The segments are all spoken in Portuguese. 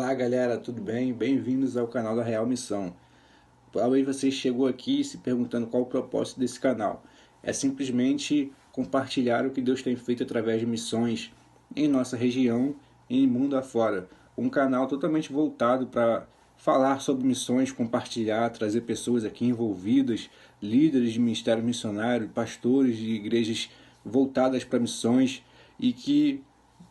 Olá galera, tudo bem? Bem-vindos ao canal da Real Missão. Talvez você chegou aqui se perguntando qual o propósito desse canal. É simplesmente compartilhar o que Deus tem feito através de missões em nossa região e em mundo afora. Um canal totalmente voltado para falar sobre missões, compartilhar, trazer pessoas aqui envolvidas, líderes de ministério missionário, pastores de igrejas voltadas para missões e que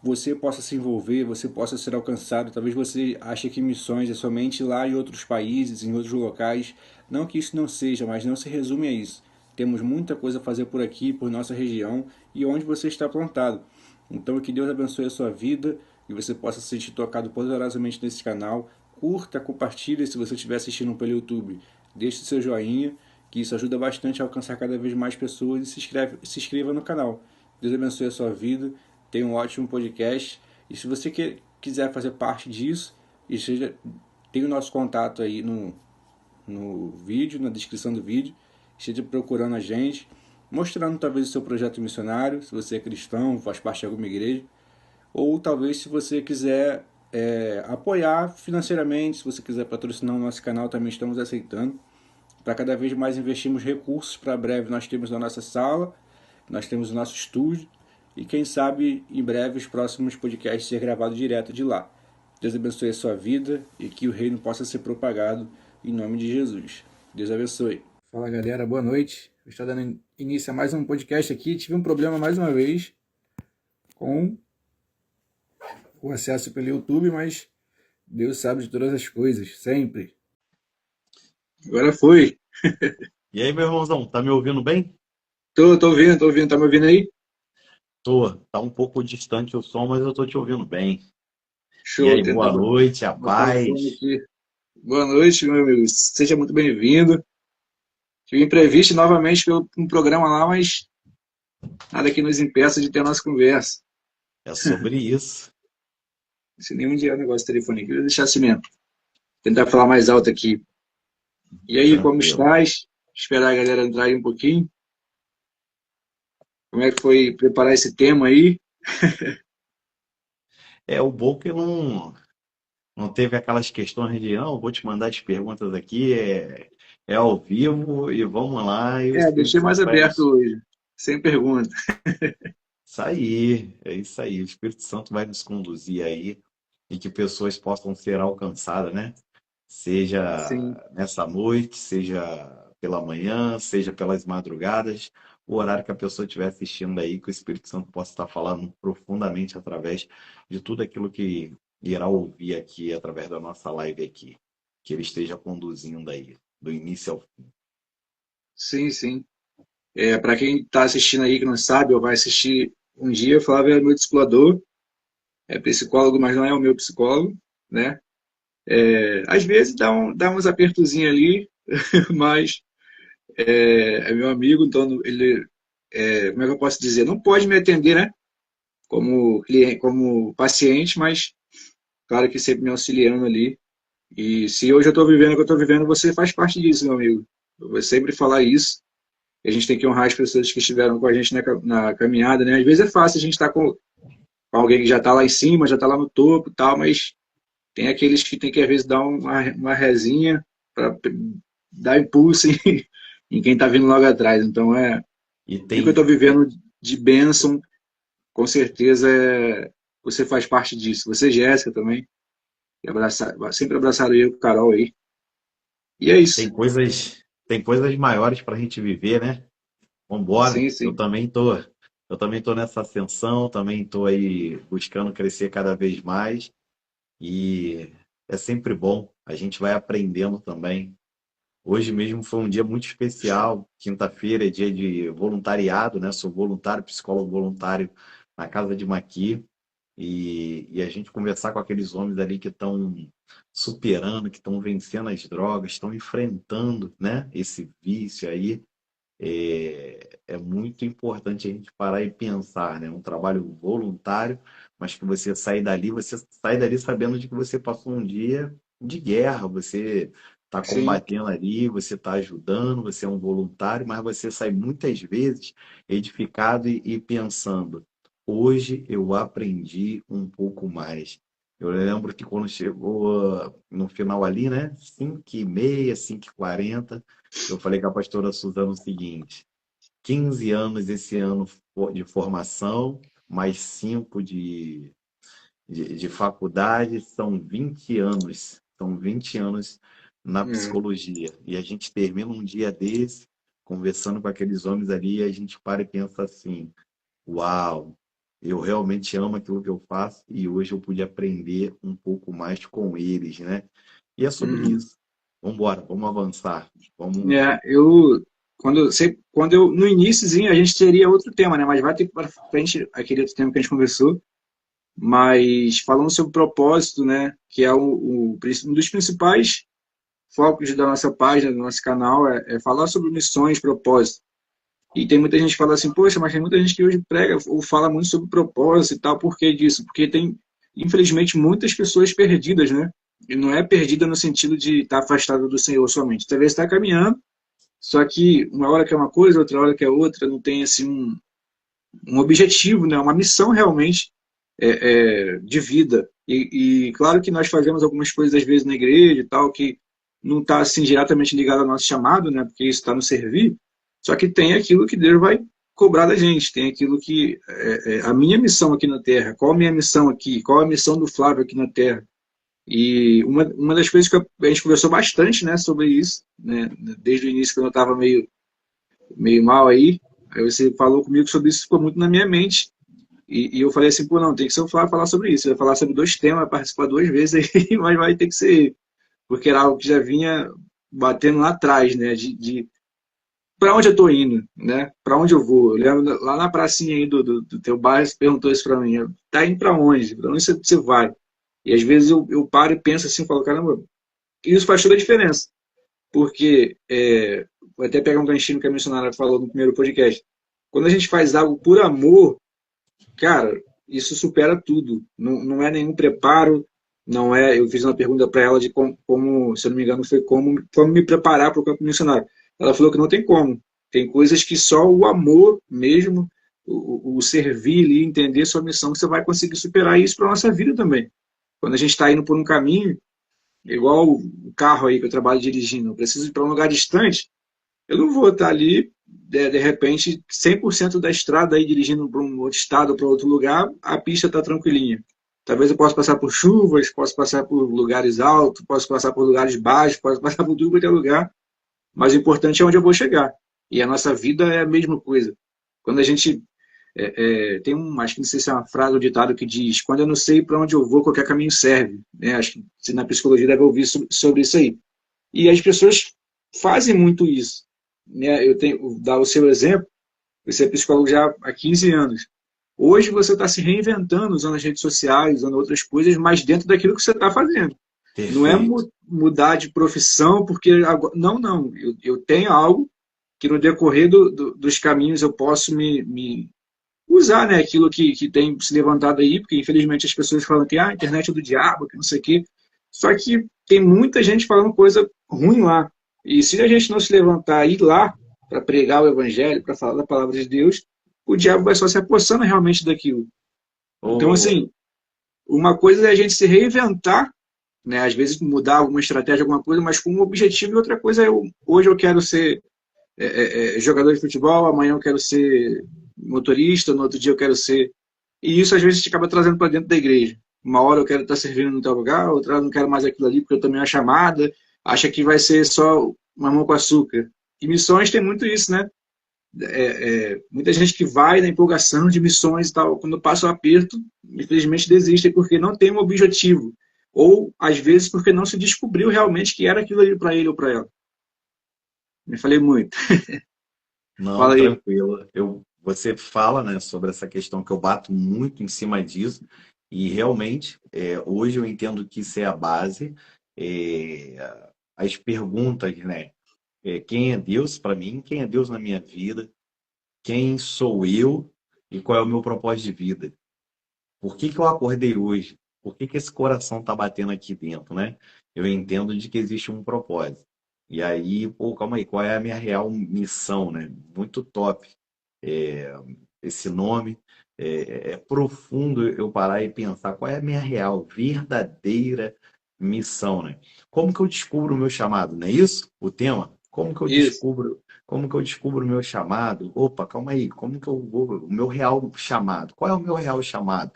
você possa se envolver, você possa ser alcançado. Talvez você ache que missões é somente lá em outros países, em outros locais. Não que isso não seja, mas não se resume a isso. Temos muita coisa a fazer por aqui, por nossa região e onde você está plantado. Então, que Deus abençoe a sua vida e você possa se sentir tocado poderosamente nesse canal. Curta, compartilhe se você estiver assistindo pelo YouTube. Deixe seu joinha, que isso ajuda bastante a alcançar cada vez mais pessoas e se inscreva no canal. Deus abençoe a sua vida. Tenha um ótimo podcast. E se você quiser fazer parte disso, tem o nosso contato aí no vídeo, na descrição do vídeo. Esteja procurando a gente, mostrando talvez o seu projeto missionário, se você é cristão, faz parte de alguma igreja, ou talvez se você quiser apoiar financeiramente, se você quiser patrocinar o nosso canal, também estamos aceitando. Para cada vez mais investirmos recursos, para breve nós temos a nossa sala, nós temos o nosso estúdio, e quem sabe em breve os próximos podcasts ser gravados direto de lá. Deus abençoe a sua vida e que o reino possa ser propagado em nome de Jesus. Deus abençoe. Fala galera, boa noite. Eu estou dando início a mais um podcast aqui. Tive um problema mais uma vez com o acesso pelo YouTube, mas Deus sabe de todas as coisas, sempre. Agora foi. E aí, meu irmãozão, tá me ouvindo bem? Tô ouvindo, tá me ouvindo aí? Tô. Tá um pouco distante o som, mas eu tô te ouvindo bem. E Show, aí, tentar boa noite, a botar o fone paz. aqui. Boa noite, meu amigo. Seja muito bem-vindo. Tive imprevisto novamente pelo um programa lá, mas nada que nos impeça de ter a nossa conversa. É sobre isso. Se nenhum dia é um negócio de telefone aqui, eu vou deixar assim mesmo. Tentar falar mais alto aqui. E aí, como Tranquilo. estás? Esperar a galera entrar aí um pouquinho. Como é que foi preparar esse tema aí? É o bom que não teve aquelas questões de, não, vou te mandar as perguntas aqui, é ao vivo e vamos lá, e o Espírito Deixei mais Santo vai aberto nos. hoje, sem pergunta. Isso aí, é isso aí. O Espírito Santo vai nos conduzir aí e que pessoas possam ser alcançadas, né? Sim, Seja nessa noite, seja pela manhã, seja pelas madrugadas, o horário que a pessoa estiver assistindo aí, que o Espírito Santo possa estar falando profundamente através de tudo aquilo que irá ouvir aqui através da nossa live aqui, que ele esteja conduzindo aí, do início ao fim. sim, sim. Para quem está assistindo aí que não sabe, ou vai assistir um dia, o Flávio é meu discipulador, é psicólogo, mas não é o meu psicólogo, né? Às vezes dá uns apertozinhos ali, mas é meu amigo, então ele, como é que eu posso dizer? Não pode me atender, né? Como cliente, como paciente, mas claro que sempre me auxiliando ali. E se hoje eu estou vivendo o que eu estou vivendo, você faz parte disso, meu amigo. Eu vou sempre falar isso. A gente tem que honrar as pessoas que estiveram com a gente na caminhada, né? Às vezes é fácil a gente estar com alguém que já está lá em cima, já está lá no topo e tal, mas tem aqueles que tem que às vezes dar uma resinha para dar impulso em quem está vindo logo atrás. Então E e o que eu estou tem, vivendo de bênção, com certeza você faz parte disso. Você, Jéssica, também, sempre abraçaram eu e o Carol aí. E é isso. tem coisas maiores para a gente viver, né? Vambora. Sim, Eu sim. também tô, eu também tô nessa ascensão, também tô aí buscando crescer cada vez mais e é sempre bom. A gente vai aprendendo também. Hoje mesmo foi um dia muito especial. Quinta-feira é dia de voluntariado, né? Sou voluntário, psicólogo voluntário na Casa de Maqui e a gente conversar com aqueles homens ali que estão superando, que estão vencendo as drogas, estão enfrentando, né? Esse vício aí é muito importante a gente parar e pensar, né? Um trabalho voluntário, mas que você sai dali sabendo de que você passou um dia de guerra, você está Sim, combatendo ali, você está ajudando, você é um voluntário, mas você sai muitas vezes edificado e pensando, hoje eu aprendi um pouco mais. Eu lembro que quando chegou no final ali, né? 5h30, 5h40, eu falei com a pastora Suzana o seguinte: 15 anos esse ano de formação, mais 5 de faculdade, são 20 anos. São 20 anos na É. psicologia. E a gente termina um dia desse, conversando com aqueles homens ali, e a gente para e pensa assim: uau, eu realmente amo aquilo que eu faço e hoje eu pude aprender um pouco mais com eles, né? E é sobre Uhum. isso. Vamos embora, vamos avançar. Vamos. Quando eu, no iníciozinho, a gente teria outro tema, né? Mas vai ter para frente aquele outro tema que a gente conversou. Mas falando sobre propósito, né? Que é um dos principais focos da nossa página, do nosso canal, é falar sobre missões, propósito. E tem muita gente que fala assim, poxa, mas tem muita gente que hoje prega ou fala muito sobre propósito e tal, por que disso? Porque tem, infelizmente, muitas pessoas perdidas, né? E não é perdida no sentido de estar afastado do Senhor somente. Talvez está caminhando, só que uma hora que é uma coisa, outra hora que é outra, não tem assim um objetivo, né? Uma missão realmente de vida. E claro que nós fazemos algumas coisas às vezes na igreja e tal, que não está assim diretamente ligado ao nosso chamado, né? Porque isso está no servir. Só que tem aquilo que Deus vai cobrar da gente, tem aquilo que a minha missão aqui na Terra. Qual a minha missão aqui? Qual a missão do Flávio aqui na Terra? E uma das coisas que a gente conversou bastante, né, sobre isso, né, desde o início, quando eu estava meio mal aí você falou comigo sobre isso, ficou muito na minha mente. E eu falei assim, pô, não, tem que ser o Flávio falar sobre isso. Vai falar sobre dois temas, vai participar duas vezes aí, mas vai ter que ser ele. Porque era algo que já vinha batendo lá atrás, né? De para onde eu tô indo, né? Para onde eu vou? Eu lembro lá na pracinha aí do teu bairro, você perguntou isso para mim. Tá indo para onde? Para onde você vai? E às vezes eu paro e penso assim, falo, caramba, isso faz toda a diferença. Porque, vou até pegar um ganchinho que a missionária falou no primeiro podcast. Quando a gente faz algo por amor, cara, isso supera tudo. Não, não é nenhum preparo, não é. Eu fiz uma pergunta para ela de como, se eu não me engano, foi como me preparar para o campo missionário. Ela falou que não tem como. Tem coisas que só o amor mesmo, o servir ali, entender sua missão, que você vai conseguir superar isso para a nossa vida também. Quando a gente está indo por um caminho, igual o carro aí que eu trabalho dirigindo, eu preciso ir para um lugar distante, eu não vou estar ali, de repente, 100% da estrada aí dirigindo para um outro estado, para outro lugar, a pista está tranquilinha. Talvez eu possa passar por chuvas, posso passar por lugares altos, posso passar por lugares baixos, posso passar por tudo quanto é lugar, mas o importante é onde eu vou chegar. E a nossa vida é a mesma coisa. Quando a gente tem acho que não sei se é uma frase ou ditado que diz, quando eu não sei para onde eu vou, qualquer caminho serve. Né? Acho que você na psicologia deve ouvir sobre isso aí. E as pessoas fazem muito isso. Né? Eu tenho, vou dar o seu exemplo, você é psicólogo já há 15 anos. Hoje você está se reinventando, usando as redes sociais, usando outras coisas, mas dentro daquilo que você está fazendo. Não é Perfeito. mudar de profissão, porque agora, não. Eu tenho algo que no decorrer dos caminhos eu posso me usar, né, aquilo que tem se levantado aí, porque infelizmente as pessoas falam que a internet é do diabo, que não sei o quê. Só que tem muita gente falando coisa ruim lá. E se a gente não se levantar e ir lá para pregar o evangelho, para falar da palavra de Deus, o diabo vai só se apossando realmente daquilo. Então, Ô, assim, uma coisa é a gente se reinventar, né? Às vezes mudar alguma estratégia, alguma coisa, mas com um objetivo, e outra coisa é hoje eu quero ser jogador de futebol, amanhã eu quero ser motorista, no outro dia eu quero ser. E isso às vezes a gente acaba trazendo para dentro da igreja. Uma hora eu quero estar servindo no tal lugar, outra hora eu não quero mais aquilo ali porque eu tomei uma chamada, acha que vai ser só mamão com açúcar. E missões tem muito isso, né? Muita gente que vai na empolgação de missões e tal, quando passa o aperto, infelizmente desiste porque não tem um objetivo. Ou, às vezes, porque não se descobriu realmente que era aquilo ali para ele ou para ela. Me falei muito. não, Fala aí. tranquilo. Você fala, né, sobre essa questão que eu bato muito em cima disso, e realmente, hoje eu entendo que isso é a base. É, as perguntas, né? Quem é Deus para mim? Quem é Deus na minha vida? Quem sou eu? E qual é o meu propósito de vida? Por que que eu acordei hoje? Por que que esse coração está batendo aqui dentro, né? Eu entendo de que existe um propósito. E aí, pô, calma aí, qual é a minha real missão, né? Muito top esse nome. É profundo eu parar e pensar qual é a minha real, verdadeira missão, né? Como que eu descubro o meu chamado, não é isso? O tema? Isso. Como que eu descubro o meu chamado? Opa, calma aí, como que eu vou, o meu real chamado? Qual é o meu real chamado?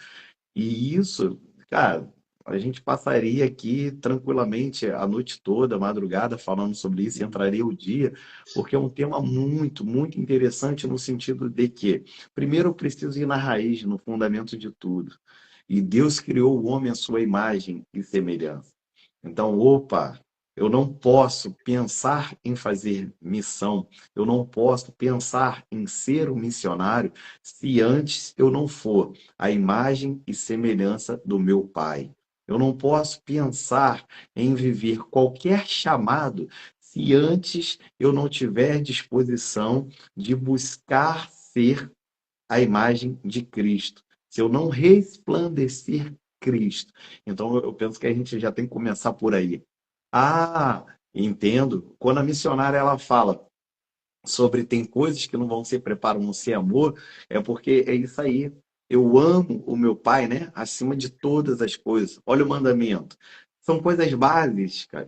E isso, cara, a gente passaria aqui tranquilamente a noite toda, a madrugada, falando sobre isso, e entraria o dia, porque é um tema muito, muito interessante no sentido de que, primeiro, eu preciso ir na raiz, no fundamento de tudo. E Deus criou o homem à sua imagem e semelhança. Então, opa, eu não posso pensar em fazer missão, eu não posso pensar em ser um missionário se antes eu não for a imagem e semelhança do meu Pai. Eu não posso pensar em viver qualquer chamado se antes eu não tiver disposição de buscar ser a imagem de Cristo. Se eu não resplandecer Cristo. Então eu penso que a gente já tem que começar por aí. Ah, entendo. Quando a missionária ela fala sobre tem coisas que não vão ser preparo, vão ser amor, é porque é isso aí. Eu amo o meu pai, né? Acima de todas as coisas. Olha o mandamento. São coisas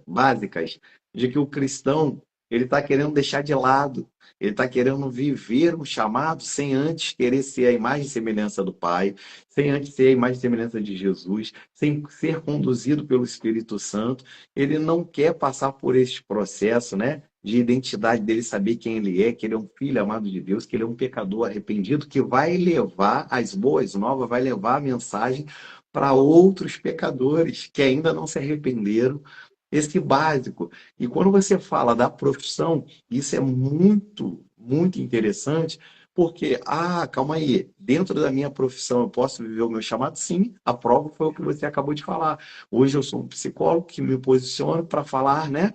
básicas de que o cristão ele está querendo deixar de lado. Ele está querendo viver um chamado sem antes querer ser a imagem e semelhança do Pai, sem antes ser a imagem e semelhança de Jesus, sem ser conduzido pelo Espírito Santo. Ele não quer passar por esse processo, né? De identidade dele, saber quem ele é, que ele é um filho amado de Deus, que ele é um pecador arrependido, que vai levar as boas novas, vai levar a mensagem para outros pecadores que ainda não se arrependeram. Esse básico. E quando você fala da profissão, isso é muito, muito interessante, porque, calma aí, dentro da minha profissão eu posso viver o meu chamado? Sim, a prova foi o que você acabou de falar. Hoje eu sou um psicólogo que me posiciono para falar, né?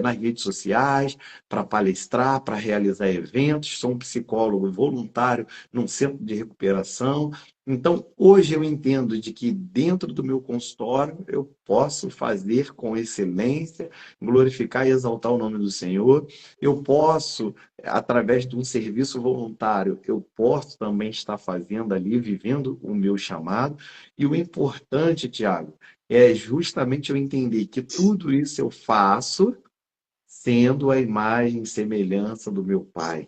Nas redes sociais, para palestrar, para realizar eventos. Sou um psicólogo voluntário num centro de recuperação. Então, hoje eu entendo de que dentro do meu consultório eu posso fazer com excelência, glorificar e exaltar o nome do Senhor. Eu posso, através de um serviço voluntário, eu posso também estar fazendo ali, vivendo o meu chamado. E o importante, Tiago, é justamente eu entender que tudo isso eu faço sendo a imagem e semelhança do meu Pai.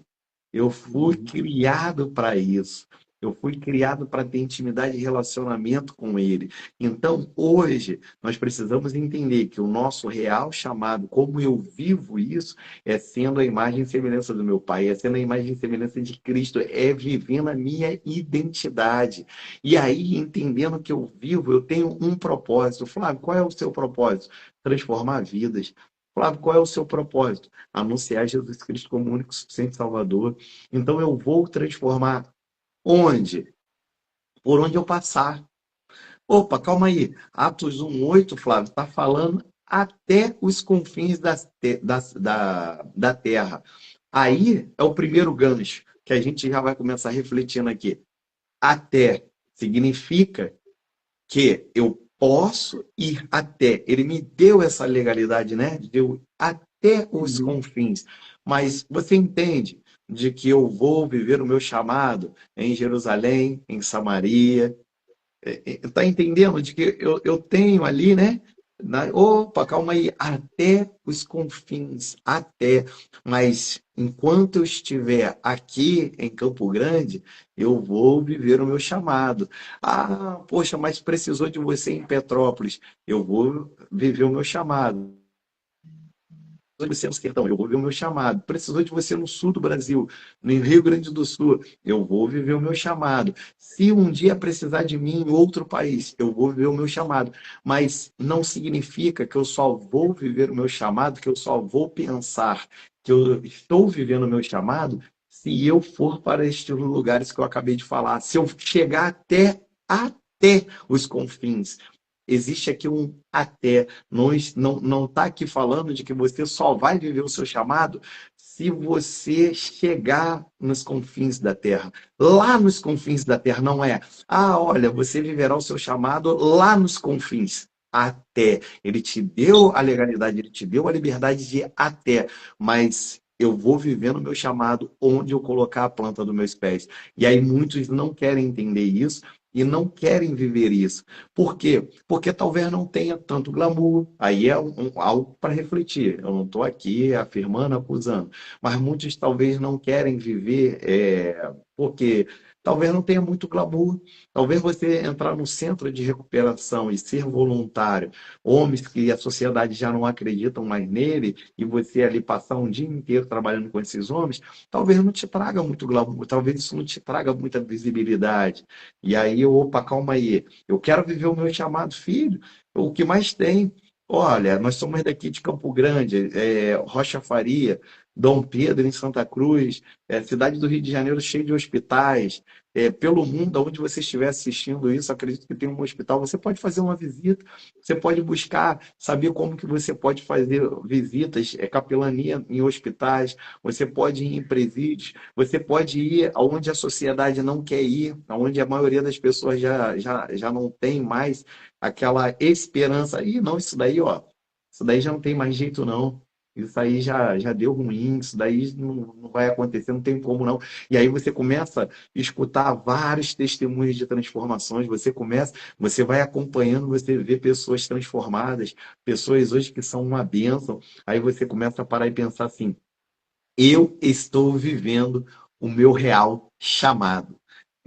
Eu fui Uhum. criado para isso. Eu fui criado para ter intimidade e relacionamento com Ele. Então, hoje, nós precisamos entender que o nosso real chamado, como eu vivo isso, é sendo a imagem e semelhança do meu Pai, é sendo a imagem e semelhança de Cristo, é vivendo a minha identidade. E aí, entendendo que eu vivo, eu tenho um propósito. Flávio, qual é o seu propósito? Transformar vidas. Flávio, qual é o seu propósito? Anunciar Jesus Cristo como único e suficiente Salvador. Então eu vou transformar onde? Por onde eu passar. Opa, calma aí. Atos 1:8, Flávio, está falando até os confins da terra. Aí é o primeiro gancho que a gente já vai começar refletindo aqui. Até significa que eu posso ir até. Ele me deu essa legalidade, né? De eu até os Uhum. confins. Mas você entende de que eu vou viver o meu chamado em Jerusalém, em Samaria, tá entendendo de que eu tenho ali, né? Opa, calma aí, até os confins, até. Mas enquanto eu estiver aqui em Campo Grande, eu vou viver o meu chamado. Ah, poxa, mas precisou de você em Petrópolis. Eu vou viver o meu chamado de você no sertão, eu vou viver o meu chamado. Precisou de você no sul do Brasil, no Rio Grande do Sul, eu vou viver o meu chamado. Se um dia precisar de mim em outro país, eu vou viver o meu chamado. Mas não significa que eu só vou viver o meu chamado, que eu só vou pensar que eu estou vivendo o meu chamado se eu for para estes lugares que eu acabei de falar. Se eu chegar até os confins. Existe aqui um até. Não está aqui falando de que você só vai viver o seu chamado se você chegar nos confins da terra. Lá nos confins da terra, não é. Olha, você viverá o seu chamado lá nos confins. Até. Ele te deu a legalidade, ele te deu a liberdade de até. Mas eu vou viver no meu chamado onde eu colocar a planta dos meus pés. E aí muitos não querem entender isso e não querem viver isso. Por quê? Porque talvez não tenha tanto glamour. Aí é algo para refletir. Eu não estou aqui afirmando, acusando. Mas muitos talvez não querem viver porque talvez não tenha muito glamour. Talvez você entrar no centro de recuperação e ser voluntário, homens que a sociedade já não acreditam mais nele, e você ali passar um dia inteiro trabalhando com esses homens, talvez não te traga muito glamour, talvez isso não te traga muita visibilidade. E aí, opa, calma aí, eu quero viver o meu chamado, filho, o que mais tem? Olha, nós somos daqui de Campo Grande, Rocha Faria, Dom Pedro, em Santa Cruz, cidade do Rio de Janeiro cheia de hospitais, pelo mundo, onde você estiver assistindo isso, acredito que tem um hospital, você pode fazer uma visita, você pode buscar saber como que você pode fazer visitas, capelania em hospitais, você pode ir em presídios, você pode ir aonde a sociedade não quer ir, aonde a maioria das pessoas já não tem mais aquela esperança. Ih, não, isso daí, ó, isso daí já não tem mais jeito, não. Isso aí já deu ruim, isso daí não vai acontecer, não tem como não. E aí você começa a escutar vários testemunhos de transformações, você vai acompanhando, você vê pessoas transformadas, pessoas hoje que são uma bênção. Aí você começa a parar e pensar assim: eu estou vivendo o meu real chamado.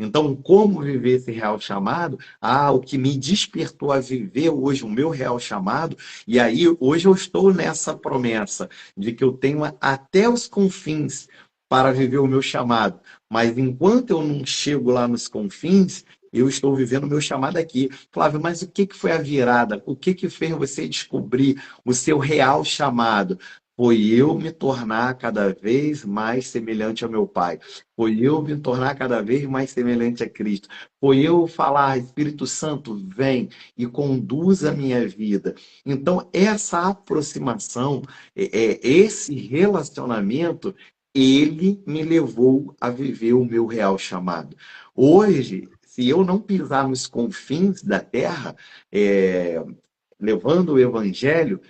Então, como viver esse real chamado? Ah, o que me despertou a viver hoje o meu real chamado, e aí hoje eu estou nessa promessa de que eu tenho até os confins para viver o meu chamado. Mas enquanto eu não chego lá nos confins, eu estou vivendo o meu chamado aqui. Flávio, mas o que foi a virada? O que fez você descobrir o seu real chamado? Foi eu me tornar cada vez mais semelhante ao meu Pai. Foi eu me tornar cada vez mais semelhante a Cristo. Foi eu falar: Espírito Santo, vem e conduz a minha vida. Então, essa aproximação, esse relacionamento, ele me levou a viver o meu real chamado. Hoje, se eu não pisar nos confins da terra, levando o evangelho,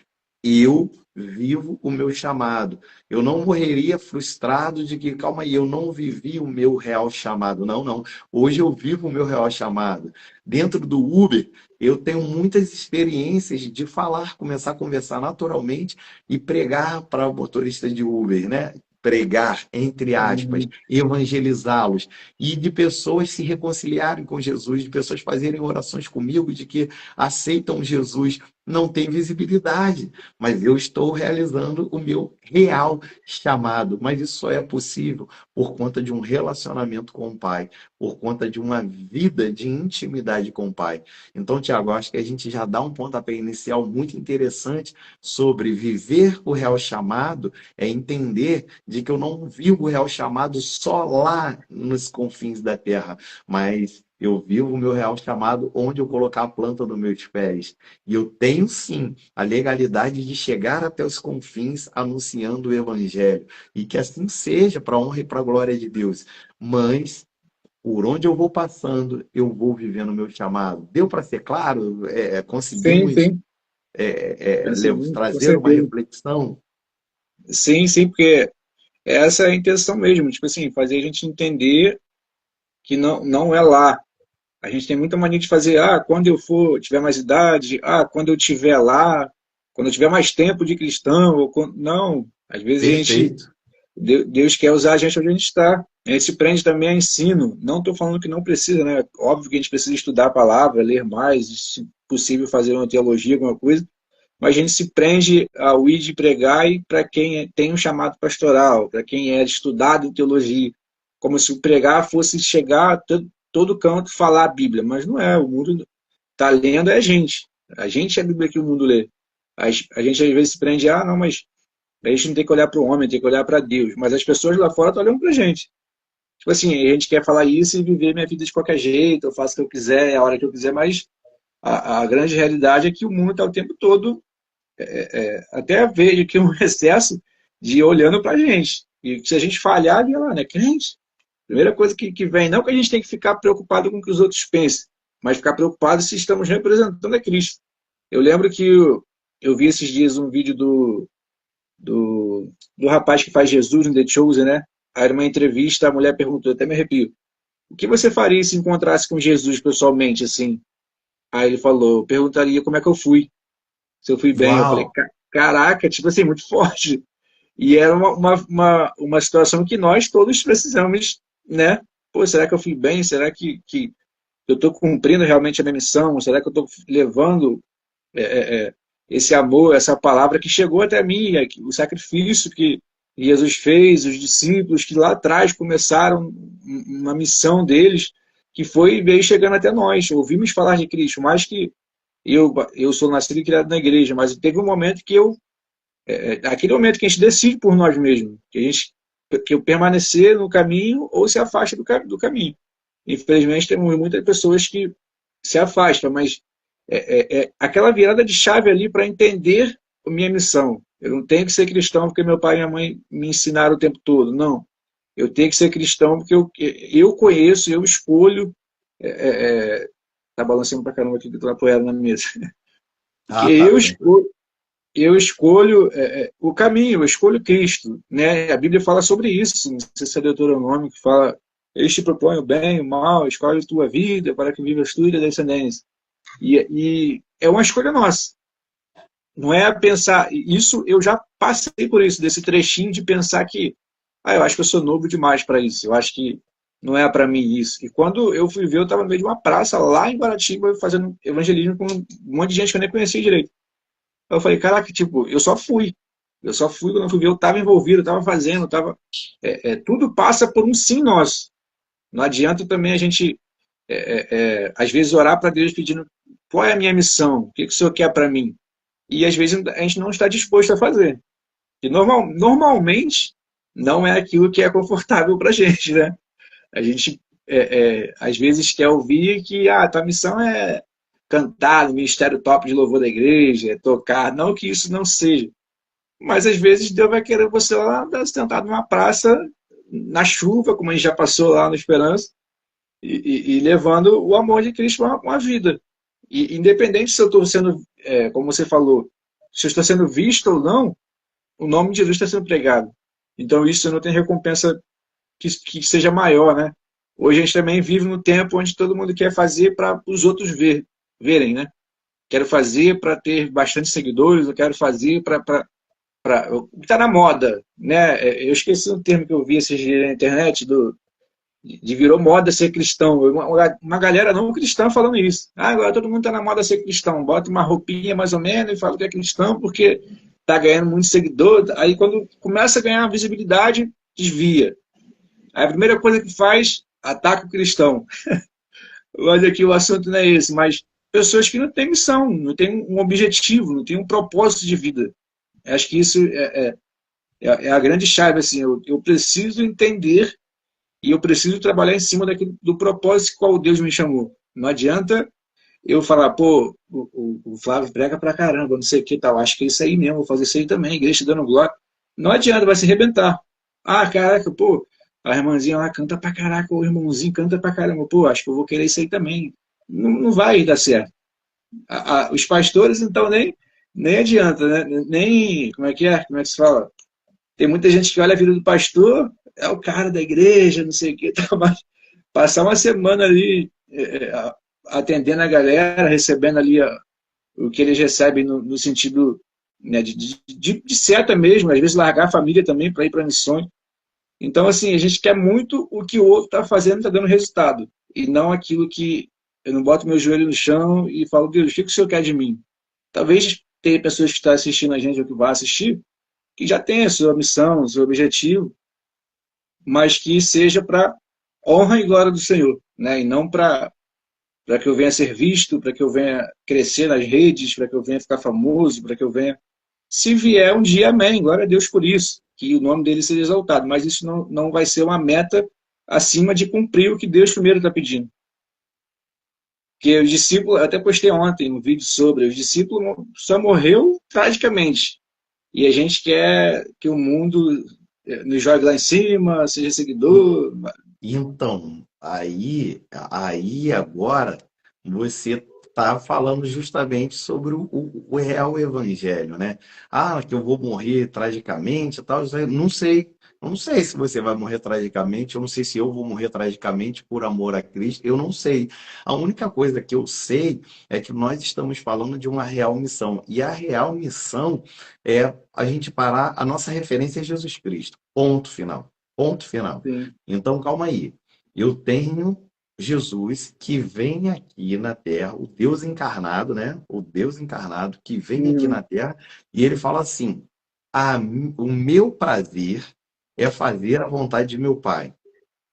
eu vivo o meu chamado. Eu não morreria frustrado de que, calma aí, eu não vivi o meu real chamado. Não, não. Hoje eu vivo o meu real chamado. Dentro do Uber, eu tenho muitas experiências de falar, começar a conversar naturalmente e pregar para o motorista de Uber, né? Pregar, entre aspas, Uhum. evangelizá-los, e de pessoas se reconciliarem com Jesus, de pessoas fazerem orações comigo de que aceitam Jesus. Não tem visibilidade, mas eu estou realizando o meu real chamado. Mas isso só é possível por conta de um relacionamento com o Pai, por conta de uma vida de intimidade com o Pai. Então, Tiago, acho que a gente já dá um pontapé inicial muito interessante sobre viver o real chamado, é entender de que eu não vivo o real chamado só lá nos confins da terra, mas eu vivo o meu real chamado onde eu colocar a planta dos meus pés. E eu tenho sim a legalidade de chegar até os confins anunciando o evangelho. E que assim seja, para a honra e para a glória de Deus. Mas por onde eu vou passando, eu vou vivendo o meu chamado. Deu para ser claro? Sim, Conseguimos sim. Sim, com trazer uma certeza. reflexão? Sim, sim, porque essa é a intenção mesmo, tipo assim, fazer a gente entender que não é lá. A gente tem muita mania de fazer, quando eu for, tiver mais idade, quando eu tiver lá, quando eu tiver mais tempo de cristão, não, às vezes a gente, Perfeito. Deus quer usar a gente onde a gente está. A gente se prende também a ensino. Não estou falando que não precisa, né? Óbvio que a gente precisa estudar a palavra, ler mais, se possível fazer uma teologia, alguma coisa, mas a gente se prende ao ir de pregar e para quem tem um chamado pastoral, para quem é estudado em teologia, como se o pregar fosse chegar a todo canto falar a Bíblia, mas não é, o mundo está lendo é a gente é a Bíblia que o mundo lê. A gente às vezes se prende, não, mas a gente não tem que olhar para o homem, tem que olhar para Deus, mas as pessoas lá fora estão olhando para a gente. Tipo assim, a gente quer falar isso e viver minha vida de qualquer jeito, eu faço o que eu quiser, a hora que eu quiser, mas a grande realidade é que o mundo está o tempo todo até vejo aqui um excesso de olhando para a gente. E se a gente falhar, vê lá, né? Crente. Primeira coisa que vem, não que a gente tem que ficar preocupado com o que os outros pensem, mas ficar preocupado se estamos representando a Cristo. Eu lembro que eu vi esses dias um vídeo do rapaz que faz Jesus no The Chosen, né? Aí numa entrevista a mulher perguntou, até me arrepio, o que você faria se encontrasse com Jesus pessoalmente, assim? Aí ele falou, eu perguntaria como é que eu fui, se eu fui bem. Eu falei, Uau! caraca, tipo assim, muito forte. E era uma situação que nós todos precisamos, né? Pô, será que eu fui bem? Será que eu estou cumprindo realmente a minha missão? Será que eu estou levando esse amor, essa palavra que chegou até mim, o sacrifício que Jesus fez, os discípulos que lá atrás começaram uma missão deles, que foi veio chegando até nós. Ouvimos falar de Cristo, mais que eu sou nascido e criado na igreja, mas teve um momento que aquele momento que a gente decide por nós mesmos, que eu permanecer no caminho ou se afasta do caminho. Infelizmente, temos muitas pessoas que se afastam, mas aquela virada de chave ali para entender a minha missão. Eu não tenho que ser cristão porque meu pai e minha mãe me ensinaram o tempo todo. Não. Eu tenho que ser cristão porque eu conheço, eu escolho. Tá balançando pra caramba aqui que eu tô apoiado na mesa. Porque Ah, tá bem. eu escolho o caminho, eu escolho Cristo, né? A Bíblia fala sobre isso, não sei se é Deuteronômio que fala, eles te propõem o bem, o mal, escolhe a tua vida para que vivas tu e a descendência. E é uma escolha nossa. Não é pensar, isso eu já passei por isso, desse trechinho de pensar que, eu acho que eu sou novo demais para isso, eu acho que não é para mim isso. E quando eu fui ver, eu estava no meio de uma praça lá em Guaratiba fazendo evangelismo com um monte de gente que eu nem conhecia direito. Eu falei, caraca, tipo, eu só fui. Eu só fui quando eu fui ver, eu estava envolvido, eu estava fazendo, tudo passa por um sim nosso. Não adianta também a gente, às vezes, orar para Deus pedindo qual é a minha missão, o que o Senhor quer para mim. E às vezes a gente não está disposto a fazer. E normalmente não é aquilo que é confortável para a gente, né? A gente às vezes quer ouvir que tua missão é cantar no ministério top de louvor da igreja, é tocar. Não que isso não seja. Mas às vezes Deus vai querer você lá sentado numa praça, na chuva, como a gente já passou lá no Esperança, e levando o amor de Cristo para uma vida. E independente se eu estou sendo, como você falou, se eu estou sendo visto ou não, o nome de Jesus está sendo pregado. Então isso não tem recompensa que seja maior, né? Hoje a gente também vive num tempo onde todo mundo quer fazer para os outros verem, né? Quero fazer para ter bastante seguidores, eu quero fazer o que está na moda, né? Eu esqueci um termo que eu vi esses dias na internet de virou moda ser cristão. Uma galera não cristã falando isso. Agora todo mundo está na moda ser cristão. Bota uma roupinha mais ou menos e fala que é cristão porque está ganhando muito seguidor. Aí quando começa a ganhar visibilidade, desvia. Aí a primeira coisa que faz, ataca o cristão. Olha aqui, o assunto não é esse, mas pessoas que não têm missão, não têm um objetivo, não têm um propósito de vida. Acho que isso é a grande chave. Assim, eu preciso entender e eu preciso trabalhar em cima do propósito qual Deus me chamou. Não adianta eu falar, pô, o Flávio prega pra caramba, não sei o que tal, acho que é isso aí mesmo, vou fazer isso aí também, igreja dando glória. Não adianta, vai se arrebentar. Caraca, pô, a irmãzinha lá canta pra caraca, o irmãozinho canta pra caramba, pô, acho que eu vou querer isso aí também. Não, não vai dar certo. Os pastores, então, nem adianta, né? Nem, como é que é? Como é que se fala? Tem muita gente que olha a vida do pastor, é o cara da igreja, não sei o que, tá, mas passar uma semana ali atendendo a galera, recebendo ali o que eles recebem no sentido, né, de seta mesmo, às vezes largar a família também para ir para missões. Então, assim, a gente quer muito o que o outro está fazendo, está dando resultado, e não aquilo que eu não boto meu joelho no chão e falo, Deus, o que o Senhor quer de mim? Talvez tenha pessoas que estão assistindo a gente ou que vão assistir, que já tem a sua missão, o seu objetivo, mas que seja para honra e glória do Senhor, né? E não para que eu venha ser visto, para que eu venha crescer nas redes, para que eu venha ficar famoso, para que eu venha. Se vier um dia, amém, glória a Deus por isso, que o nome dele seja exaltado, mas isso não vai ser uma meta acima de cumprir o que Deus primeiro está pedindo. Porque os discípulos, até postei ontem um vídeo sobre, os discípulos só morreu tragicamente. E a gente quer que o mundo nos jogue lá em cima, seja seguidor. Então, aí agora você está falando justamente sobre o real evangelho, né? Ah, que eu vou morrer tragicamente e tal. Eu não sei. Eu não sei se você vai morrer tragicamente, eu não sei se eu vou morrer tragicamente por amor a Cristo, eu não sei. A única coisa que eu sei é que nós estamos falando de uma real missão. E a real missão é a gente parar, a nossa referência é Jesus Cristo. Ponto final. Ponto final. Sim, Então, calma aí. Eu tenho Jesus que vem aqui na Terra, o Deus encarnado, né? O Deus encarnado que vem aqui na sim, Terra, e ele fala assim: o meu prazer é fazer a vontade de meu Pai.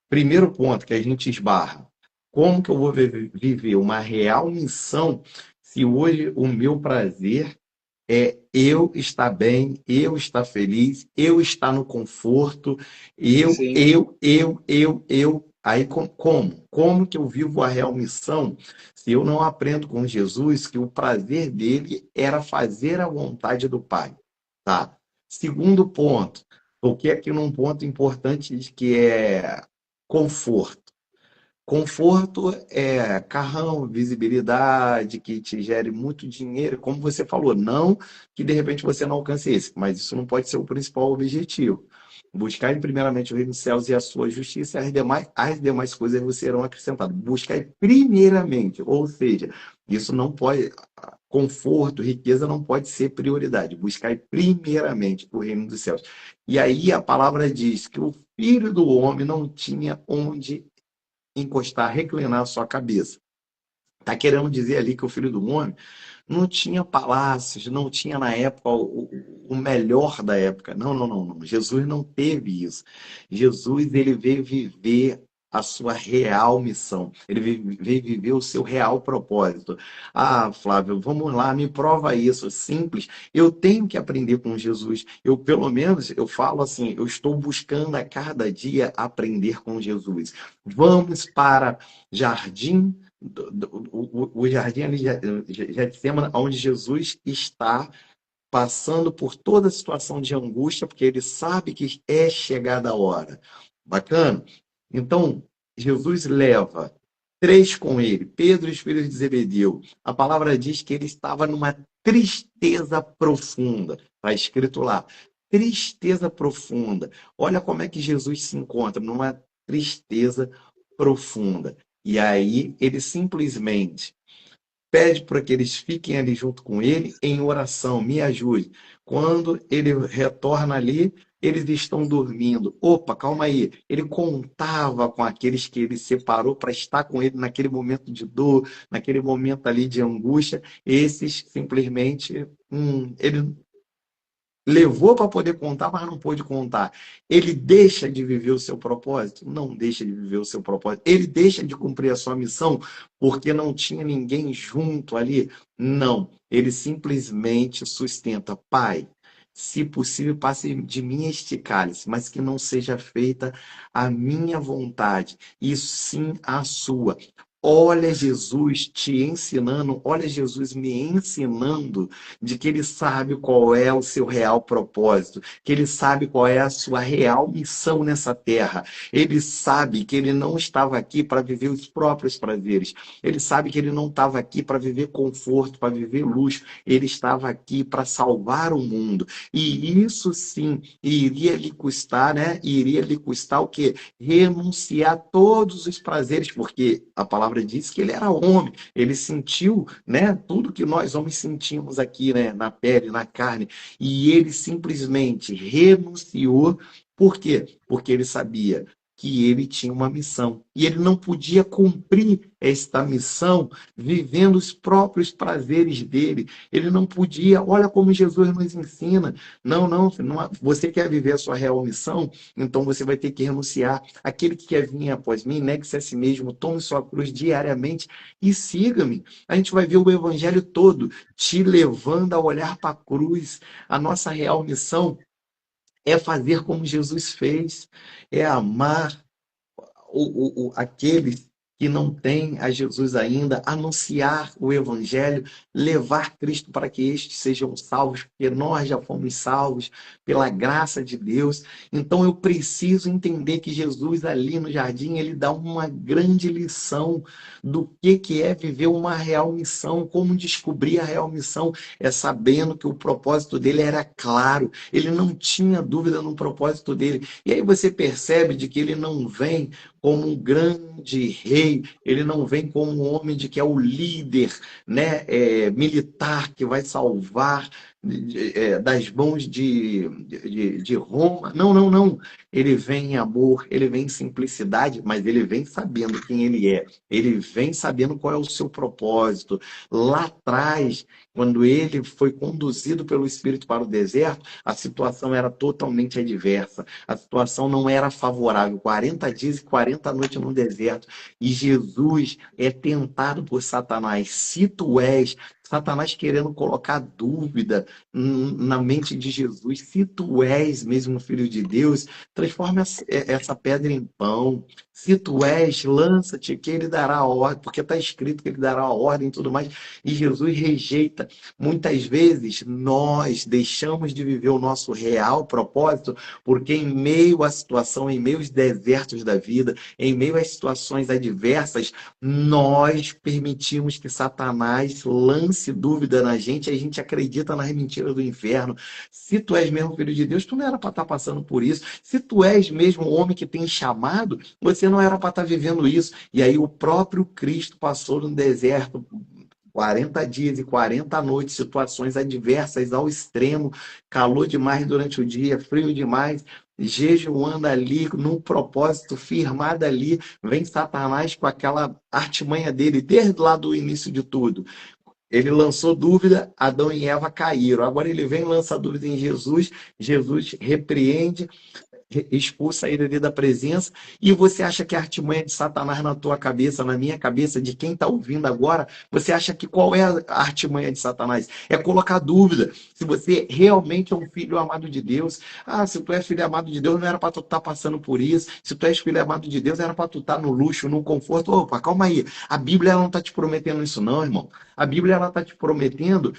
Primeiro ponto que a gente esbarra: como que eu vou viver uma real missão se hoje o meu prazer é eu estar bem, eu estar feliz, eu estar no conforto, sim, eu. Aí como? Como que eu vivo a real missão se eu não aprendo com Jesus que o prazer dele era fazer a vontade do Pai? Tá. Segundo ponto, toquei aqui num ponto importante que é conforto. Conforto é carrão, visibilidade, que te gere muito dinheiro, como você falou, não que de repente você não alcance esse, mas isso não pode ser o principal objetivo. Buscar primeiramente o reino dos céus e a sua justiça, e as demais coisas vos serão acrescentadas. Buscar primeiramente, ou seja, isso não pode, conforto, riqueza não pode ser prioridade. Buscar primeiramente o reino dos céus. E aí a palavra diz que o filho do homem não tinha onde encostar, reclinar a sua cabeça. Está querendo dizer ali que o filho do homem não tinha palácios, não tinha na época o melhor da época. Não, não, não, não. Jesus não teve isso. Jesus ele veio viver a sua real missão. Ele veio viver o seu real propósito. Ah, Flávio, vamos lá, me prova isso. Simples. Eu tenho que aprender com Jesus. Eu, pelo menos, eu falo assim, eu estou buscando a cada dia aprender com Jesus. Vamos para Jardim o jardim ali, Getsemane, onde Jesus está passando por toda a situação de angústia, porque ele sabe que é chegada a hora. Bacana? Então, Jesus leva três com ele, Pedro e os filhos de Zebedeu. A palavra diz que ele estava numa tristeza profunda. Está escrito lá. Tristeza profunda. Olha como é que Jesus se encontra, numa tristeza profunda. E aí ele simplesmente pede para que eles fiquem ali junto com ele em oração, me ajude. Quando ele retorna ali, eles estão dormindo. Opa, calma aí. Ele contava com aqueles que ele separou para estar com ele naquele momento de dor, naquele momento ali de angústia. Esses simplesmente, ele levou para poder contar, mas não pôde contar. Ele deixa de viver o seu propósito? Não deixa de viver o seu propósito. Ele deixa de cumprir a sua missão porque não tinha ninguém junto ali? Não. Ele simplesmente sustenta. Pai, se possível, passe de mim este cálice, mas que não seja feita a minha vontade, e sim a sua. Olha Jesus te ensinando, olha Jesus me ensinando de que ele sabe qual é o seu real propósito, que ele sabe qual é a sua real missão nessa terra. Ele sabe que ele não estava aqui para viver os próprios prazeres. Ele sabe que ele não estava aqui para viver conforto, para viver luxo. Ele estava aqui para salvar o mundo. E isso sim iria lhe custar, né? Iria lhe custar o quê? Renunciar a todos os prazeres, porque a palavra diz que ele era homem, ele sentiu, né, tudo que nós homens sentimos aqui, né, na pele, na carne, e ele simplesmente renunciou. Por quê? Porque ele sabia que ele tinha uma missão e ele não podia cumprir esta missão vivendo os próprios prazeres dele. Ele não podia. Olha como Jesus nos ensina. Não, não, você quer viver a sua real missão? Então você vai ter que renunciar. Aquele que quer vir após mim, negue-se a si mesmo, tome sua cruz diariamente e siga-me. A gente vai ver o evangelho todo te levando a olhar para a cruz. A nossa real missão é fazer como Jesus fez, é amar aqueles que não têm a Jesus ainda, anunciar o Evangelho, levar Cristo para que estes sejam salvos, porque nós já fomos salvos pela graça de Deus. Então eu preciso entender que Jesus ali no jardim, ele dá uma grande lição do que é viver uma real missão, como descobrir a real missão, é sabendo que o propósito dele era claro, ele não tinha dúvida no propósito dele. E aí você percebe de que ele não vem como um grande rei, ele não vem como um homem de que é o líder, né, militar que vai salvar das mãos de Roma. Não, não, não. Ele vem em amor, ele vem em simplicidade, mas ele vem sabendo quem ele é. Ele vem sabendo qual é o seu propósito. Lá atrás, quando ele foi conduzido pelo Espírito para o deserto, a situação era totalmente adversa. A situação não era favorável. 40 dias e 40 noites no deserto. E Jesus é tentado por Satanás. Se tu és, Satanás querendo colocar dúvida na mente de Jesus. Se tu és mesmo filho de Deus, transforma essa pedra em pão. Se tu és, lança-te, que ele dará a ordem, porque está escrito que ele dará a ordem e tudo mais. E Jesus rejeita. Muitas vezes nós deixamos de viver o nosso real propósito, porque em meio à situação, em meio aos desertos da vida, em meio às situações adversas, nós permitimos que Satanás lance dúvida na gente, e a gente acredita nas mentiras do inferno. Se tu és mesmo filho de Deus, tu não era para estar passando por isso. Se tu és mesmo o homem que tem chamado, você não era para estar vivendo isso. E aí o próprio Cristo passou no deserto 40 dias e 40 noites, situações adversas ao extremo, calor demais durante o dia, frio demais, jejuando ali, num propósito firmado ali, vem Satanás com aquela artimanha dele, desde lá do início de tudo. Ele lançou dúvida, Adão e Eva caíram. Agora ele vem e lança dúvida em Jesus, Jesus repreende, expulsa ele ali da presença, e você acha que a artimanha de Satanás na tua cabeça, na minha cabeça, de quem está ouvindo agora, você acha que qual é a artimanha de Satanás? É colocar dúvida se você realmente é um filho amado de Deus. Ah, se tu é filho amado de Deus, não era para tu estar passando por isso. Se tu és filho amado de Deus, era para tu estar no luxo, no conforto. Opa, calma aí. A Bíblia ela não está te prometendo isso não, irmão. A Bíblia ela está te prometendo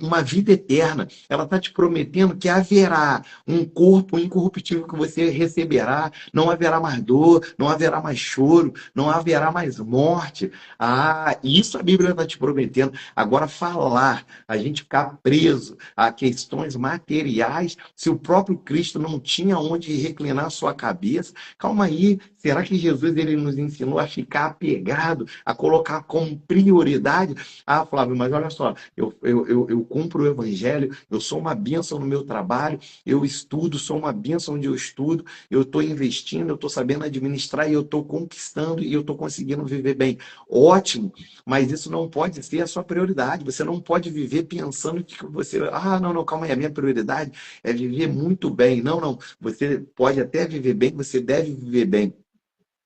uma vida eterna. Ela está te prometendo que haverá um corpo incorruptível que você receberá, não haverá mais dor, não haverá mais choro, não haverá mais morte. Ah, isso a Bíblia está te prometendo. Agora, falar, a gente ficar preso a questões materiais, se o próprio Cristo não tinha onde reclinar a sua cabeça, calma aí, será que Jesus ele nos ensinou a ficar apegado, a colocar como prioridade? Ah, Flávio, mas olha só, eu cumpro o Evangelho, eu sou uma bênção no meu trabalho, eu estudo, sou uma bênção onde eu estudo, eu estou investindo, eu estou sabendo administrar e eu estou conquistando e eu estou conseguindo viver bem. Ótimo, mas isso não pode ser a sua prioridade. Você não pode viver pensando que você... Ah, não, não, calma aí, a minha prioridade é viver muito bem. Não, não, você pode até viver bem, você deve viver bem.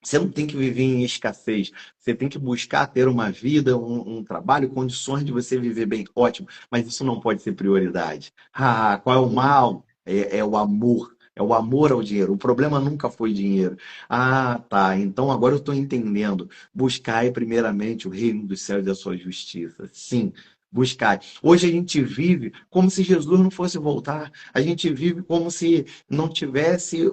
Você não tem que viver em escassez. Você tem que buscar ter uma vida, um trabalho, condições de você viver bem. Ótimo. Mas isso não pode ser prioridade. Ah, qual é o mal? É o amor. É o amor ao dinheiro. O problema nunca foi dinheiro. Ah, tá. Então agora eu estou entendendo. Buscai primeiramente o reino dos céus e a sua justiça. Sim. Buscai. Hoje a gente vive como se Jesus não fosse voltar. A gente vive como se não tivesse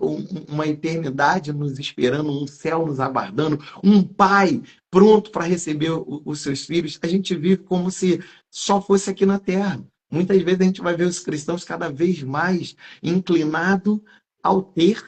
uma eternidade nos esperando, um céu nos aguardando, um pai pronto para receber os seus filhos. A gente vive como se só fosse aqui na terra. Muitas vezes a gente vai ver os cristãos cada vez mais inclinados ao ter.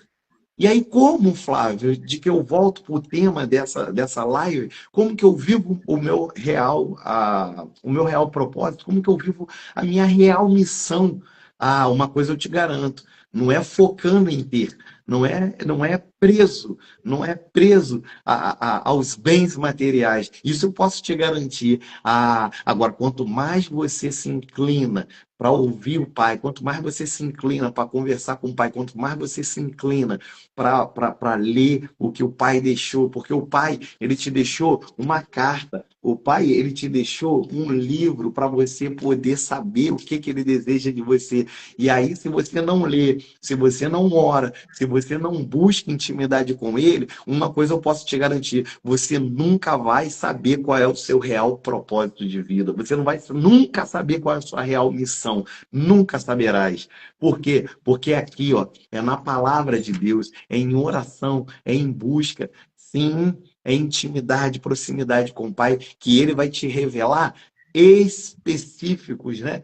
E aí, como, Flávio, de que eu volto para o tema dessa live, como que eu vivo o meu real propósito, como que eu vivo a minha real missão? Ah, uma coisa eu te garanto, não é focando em ter, não é preso, não é preso aos bens materiais. Isso eu posso te garantir. Ah, agora, quanto mais você se inclina para ouvir o Pai, quanto mais você se inclina para conversar com o Pai, quanto mais você se inclina para ler o que o Pai deixou, porque o Pai, ele te deixou uma carta, o Pai, ele te deixou um livro para você poder saber o que ele deseja de você. E aí, se você não lê, se você não ora, se você não busca intimidade com ele, uma coisa eu posso te garantir: você nunca vai saber qual é o seu real propósito de vida. Você não vai nunca saber qual é a sua real missão. Nunca saberás. Por quê? Porque aqui, ó, é na palavra de Deus, é em oração, é em busca. Sim, é intimidade, proximidade com o Pai, que ele vai te revelar específicos, né?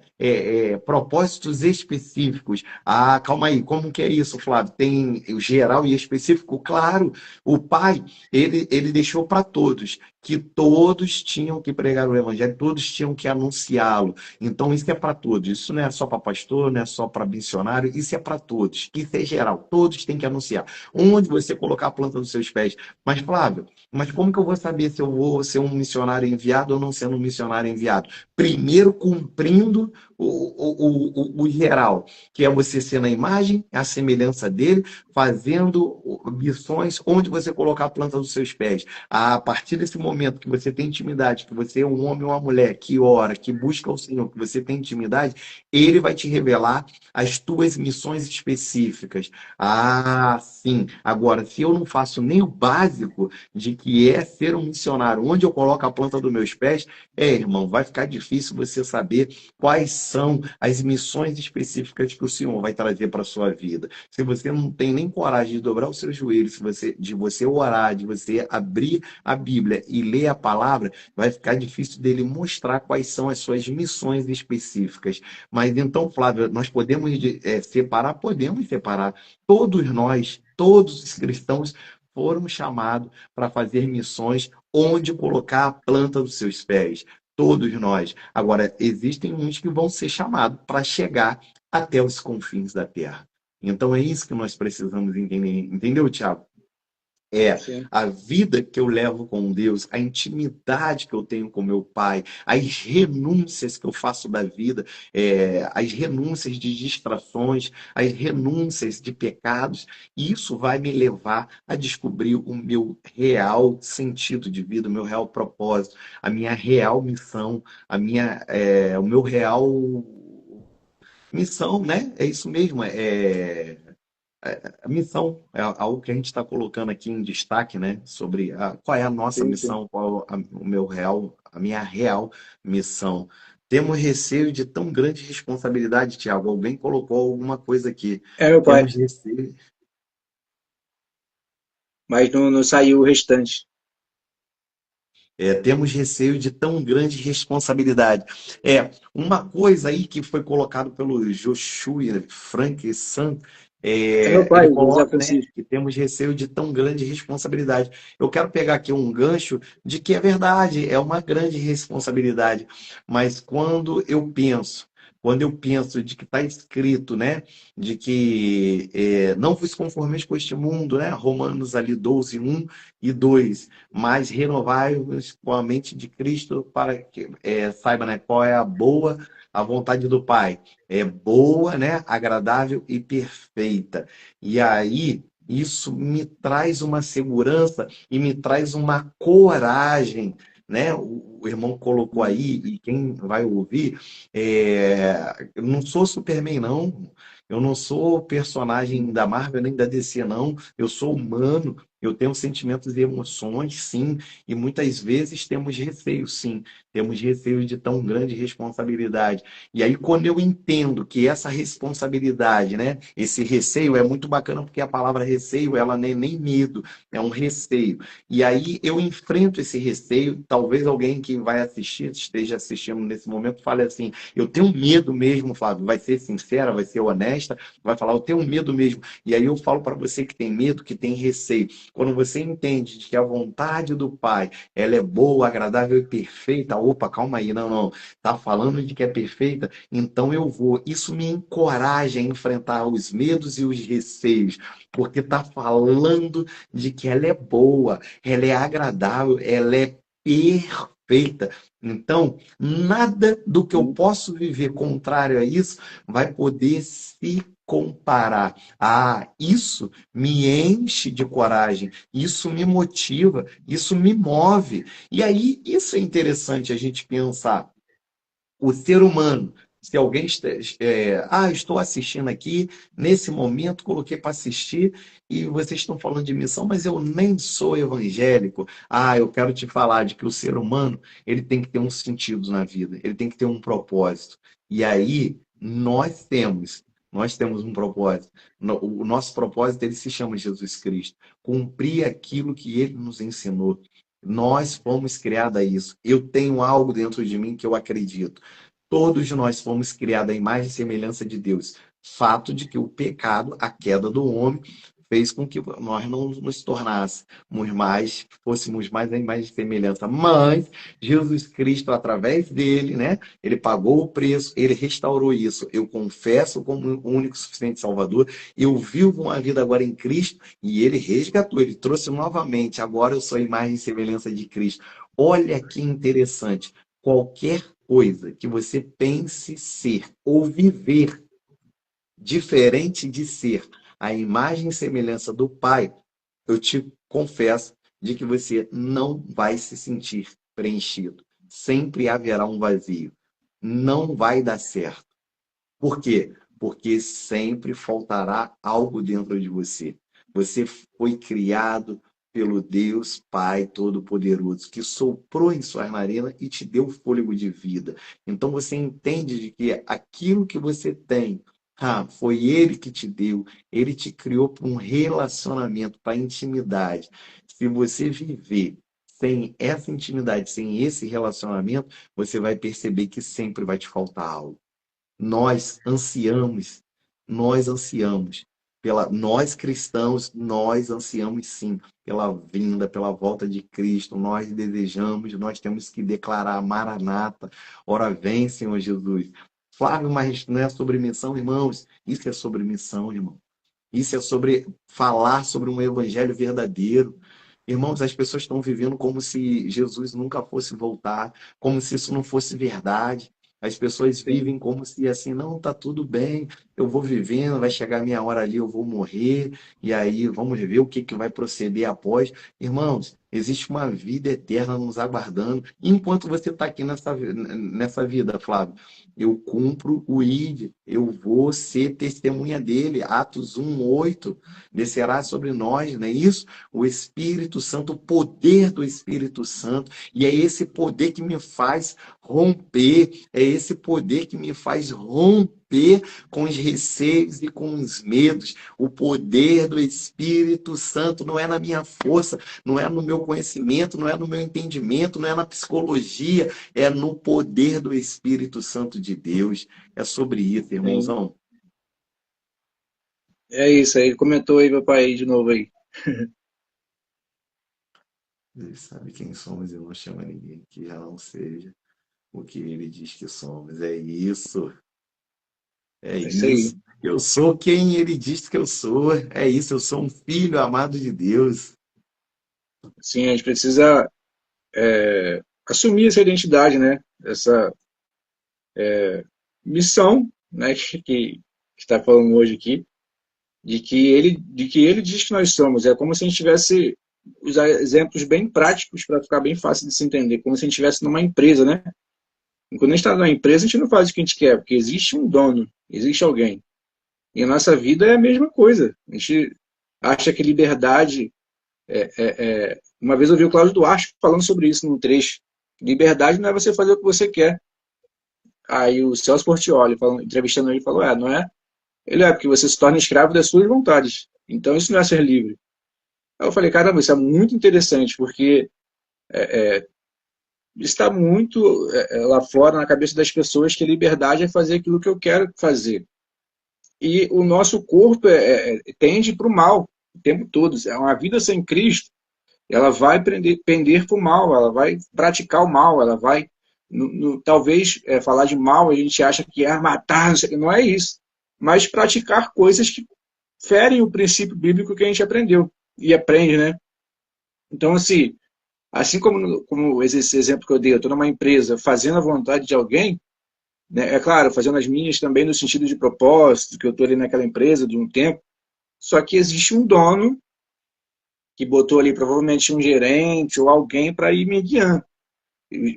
Propósitos específicos. Ah, calma aí, como que é isso, Flávio? Tem o geral e específico? Claro, o Pai, ele deixou para todos, que todos tinham que pregar o Evangelho, todos tinham que anunciá-lo. Então, isso é para todos. Isso não é só para pastor, não é só para missionário, isso é para todos. Isso é geral. Todos têm que anunciar. Onde você colocar a planta dos seus pés. Mas, Flávio, mas como que eu vou saber se eu vou ser um missionário enviado ou não sendo um missionário enviado? Primeiro, cumprindo o geral, que é você ser na imagem, a semelhança dele, fazendo missões onde você colocar a planta dos seus pés. A partir desse momento que você tem intimidade, que você é um homem ou uma mulher que ora, que busca o Senhor, que você tem intimidade, ele vai te revelar as tuas missões específicas. Ah, sim. Agora, se eu não faço nem o básico de que é ser um missionário, onde eu coloco a planta dos meus pés, irmão, vai ficar difícil você saber quais são as missões específicas que o Senhor vai trazer para a sua vida. Se você não tem nem coragem de dobrar os seus joelhos, de você orar, de você abrir a Bíblia e ler a palavra, vai ficar difícil dele mostrar quais são as suas missões específicas. Mas então, Flávio, nós podemos separar? Podemos separar. Todos nós, todos os cristãos, foram chamados para fazer missões onde colocar a planta dos seus pés. Todos nós. Agora, existem uns que vão ser chamados para chegar até os confins da terra. Então, é isso que nós precisamos entender. Entendeu, Tiago? É Sim. a vida que eu levo com Deus, a intimidade que eu tenho com meu Pai, as renúncias que eu faço da vida, as renúncias de distrações, as renúncias de pecados, e isso vai me levar a descobrir o meu real sentido de vida, o meu real propósito, a minha real missão, o meu real missão, né? É isso mesmo, a missão é algo que a gente está colocando aqui em destaque, né? Sobre qual é a nossa Sim, sim. missão, qual é a minha real missão. Temos receio de tão grande responsabilidade, Tiago. Alguém colocou alguma coisa aqui. É, meu pai. Temos receio, Mas não saiu o restante. temos receio de tão grande responsabilidade. Uma coisa aí que foi colocado pelo Joshua Frank San, É, meu ele pai, José coloca, né, Francisco. que temos receio de tão grande responsabilidade. Eu quero pegar aqui um gancho de que é verdade, é uma grande responsabilidade. Mas quando eu penso de que está escrito, né, de que não vos conformeis com este mundo, né, Romanos ali 12, 1 e 2, mas renovai-vos com a mente de Cristo para que saiba, né, qual é a vontade do Pai. É boa, né, agradável e perfeita. E aí, isso me traz uma segurança e me traz uma coragem, né? O irmão colocou aí, e quem vai ouvir, eu não sou Superman, não. Eu não sou personagem da Marvel nem da DC, não. Eu sou humano, eu tenho sentimentos e emoções, sim, e muitas vezes temos receio, sim. Temos receio de tão grande responsabilidade. E aí, quando eu entendo que essa responsabilidade, né, esse receio é muito bacana, porque a palavra receio, ela não é nem medo, é um receio. E aí eu enfrento esse receio. Talvez alguém que vai assistir, esteja assistindo nesse momento, fale assim: eu tenho medo mesmo, Flávio. Vai ser sincera, vai ser honesta, vai falar: eu tenho medo mesmo. E aí eu falo para você que tem medo, que tem receio. Quando você entende de que a vontade do Pai, ela é boa, agradável e perfeita, opa, calma aí, não, não. Tá falando de que é perfeita, então eu vou. Isso me encoraja a enfrentar os medos e os receios, porque tá falando de que ela é boa, ela é agradável, ela é perfeita. perfeita. Então, nada do que eu posso viver contrário a isso vai poder se comparar. Ah, isso me enche de coragem, isso me motiva, isso me move. E aí, isso é interessante a gente pensar. O ser humano, se alguém estou assistindo aqui, nesse momento coloquei para assistir e vocês estão falando de missão, mas eu nem sou evangélico. Ah, eu quero te falar de que o ser humano, ele tem que ter um sentido na vida, ele tem que ter um propósito. E aí nós temos um propósito. O nosso propósito, ele se chama Jesus Cristo. Cumprir aquilo que ele nos ensinou. Nós fomos criados a isso. Eu tenho algo dentro de mim que eu acredito. Todos nós fomos criados à imagem e semelhança de Deus. Fato de que o pecado, a queda do homem, fez com que nós não nos tornássemos mais, fôssemos mais a imagem e semelhança. Mas Jesus Cristo, através dele, né? Ele pagou o preço, ele restaurou isso. Eu confesso como o único suficiente Salvador. Eu vivo uma vida agora em Cristo e ele resgatou, ele trouxe novamente. Agora eu sou a imagem e semelhança de Cristo. Olha que interessante. Qualquer coisa que você pense ser ou viver diferente de ser a imagem e semelhança do Pai, eu te confesso de que você não vai se sentir preenchido. Sempre haverá um vazio. Não vai dar certo. Por quê? Porque sempre faltará algo dentro de você. Você foi criado pelo Deus Pai Todo-Poderoso, que soprou em suas narinas e te deu fôlego de vida. Então você entende de que aquilo que você tem, foi Ele que te deu, Ele te criou para um relacionamento, para intimidade. Se você viver sem essa intimidade, sem esse relacionamento, você vai perceber que sempre vai te faltar algo. Nós ansiamos, nós ansiamos nós cristãos, nós ansiamos sim pela vinda, pela volta de Cristo. Nós desejamos, nós temos que declarar Maranata, ora vem, Senhor Jesus. Flávio, mas não é sobre missão, irmãos. Isso é sobre missão, irmão. Isso é sobre falar sobre um evangelho verdadeiro. Irmãos, as pessoas estão vivendo como se Jesus nunca fosse voltar, como se isso não fosse verdade. As pessoas Sim. vivem como se assim, não, tá tudo bem, eu vou vivendo, vai chegar a minha hora ali, eu vou morrer, e aí vamos ver o que que vai proceder após. Irmãos, existe uma vida eterna nos aguardando. Enquanto você está aqui nessa vida, Flávio, eu cumpro o ID, eu vou ser testemunha dele. Atos 1:8 descerá sobre nós, não é isso? O Espírito Santo, o poder do Espírito Santo, e é esse poder que me faz romper, é esse poder que me faz romper com os receios e com os medos. O poder do Espírito Santo não é na minha força, não é no meu conhecimento, não é no meu entendimento, não é na psicologia, é no poder do Espírito Santo de Deus. É sobre isso, Sim. irmãozão. É isso aí. Ele comentou aí, meu pai, de novo aí. Ele sabe quem somos e não chama ninguém que já não seja o que ele diz que somos. É isso, é É isso aí. isso. Eu sou quem ele diz que eu sou. É isso, eu sou um filho amado de Deus. Sim, a gente precisa assumir essa identidade, né? Essa missão, né? Que está falando hoje aqui, de que ele diz que nós somos. É como se a gente tivesse usar exemplos bem práticos para ficar bem fácil de se entender, como se a gente estivesse numa empresa, né? E quando a gente está numa empresa, a gente não faz o que a gente quer, porque existe um dono, existe alguém. E a nossa vida é a mesma coisa. A gente acha que liberdade. Uma vez eu vi o Cláudio Duarte falando sobre isso num trecho. Liberdade não é você fazer o que você quer. Aí o Celso Portiolli, entrevistando ele, falou: não é? Ele porque você se torna escravo das suas vontades. Então isso não é ser livre. Aí eu falei: caramba, isso é muito interessante, porque está muito lá fora na cabeça das pessoas que a liberdade é fazer aquilo que eu quero fazer. E o nosso corpo tende para o mal o tempo todo. É uma vida sem Cristo, ela vai pender para o mal, ela vai praticar o mal, ela vai, talvez, falar de mal, a gente acha que é matar, não sei o que, não é isso. Mas praticar coisas que ferem o princípio bíblico que a gente aprendeu e aprende, né? Então, assim, Assim como esse exemplo que eu dei, eu estou numa empresa fazendo a vontade de alguém, né, é claro, fazendo as minhas também no sentido de propósito, que eu estou ali naquela empresa de um tempo, só que existe um dono que botou ali provavelmente um gerente ou alguém para ir me guiando.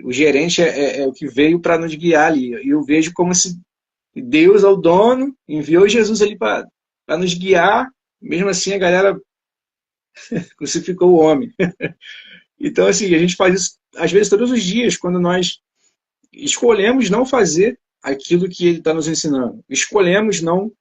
O gerente é o que veio para nos guiar ali. E eu vejo como se Deus é o dono, enviou Jesus ali para nos guiar, mesmo assim a galera crucificou o homem. Então, assim, a gente faz isso, às vezes, todos os dias, quando nós escolhemos não fazer aquilo que ele está nos ensinando. Escolhemos não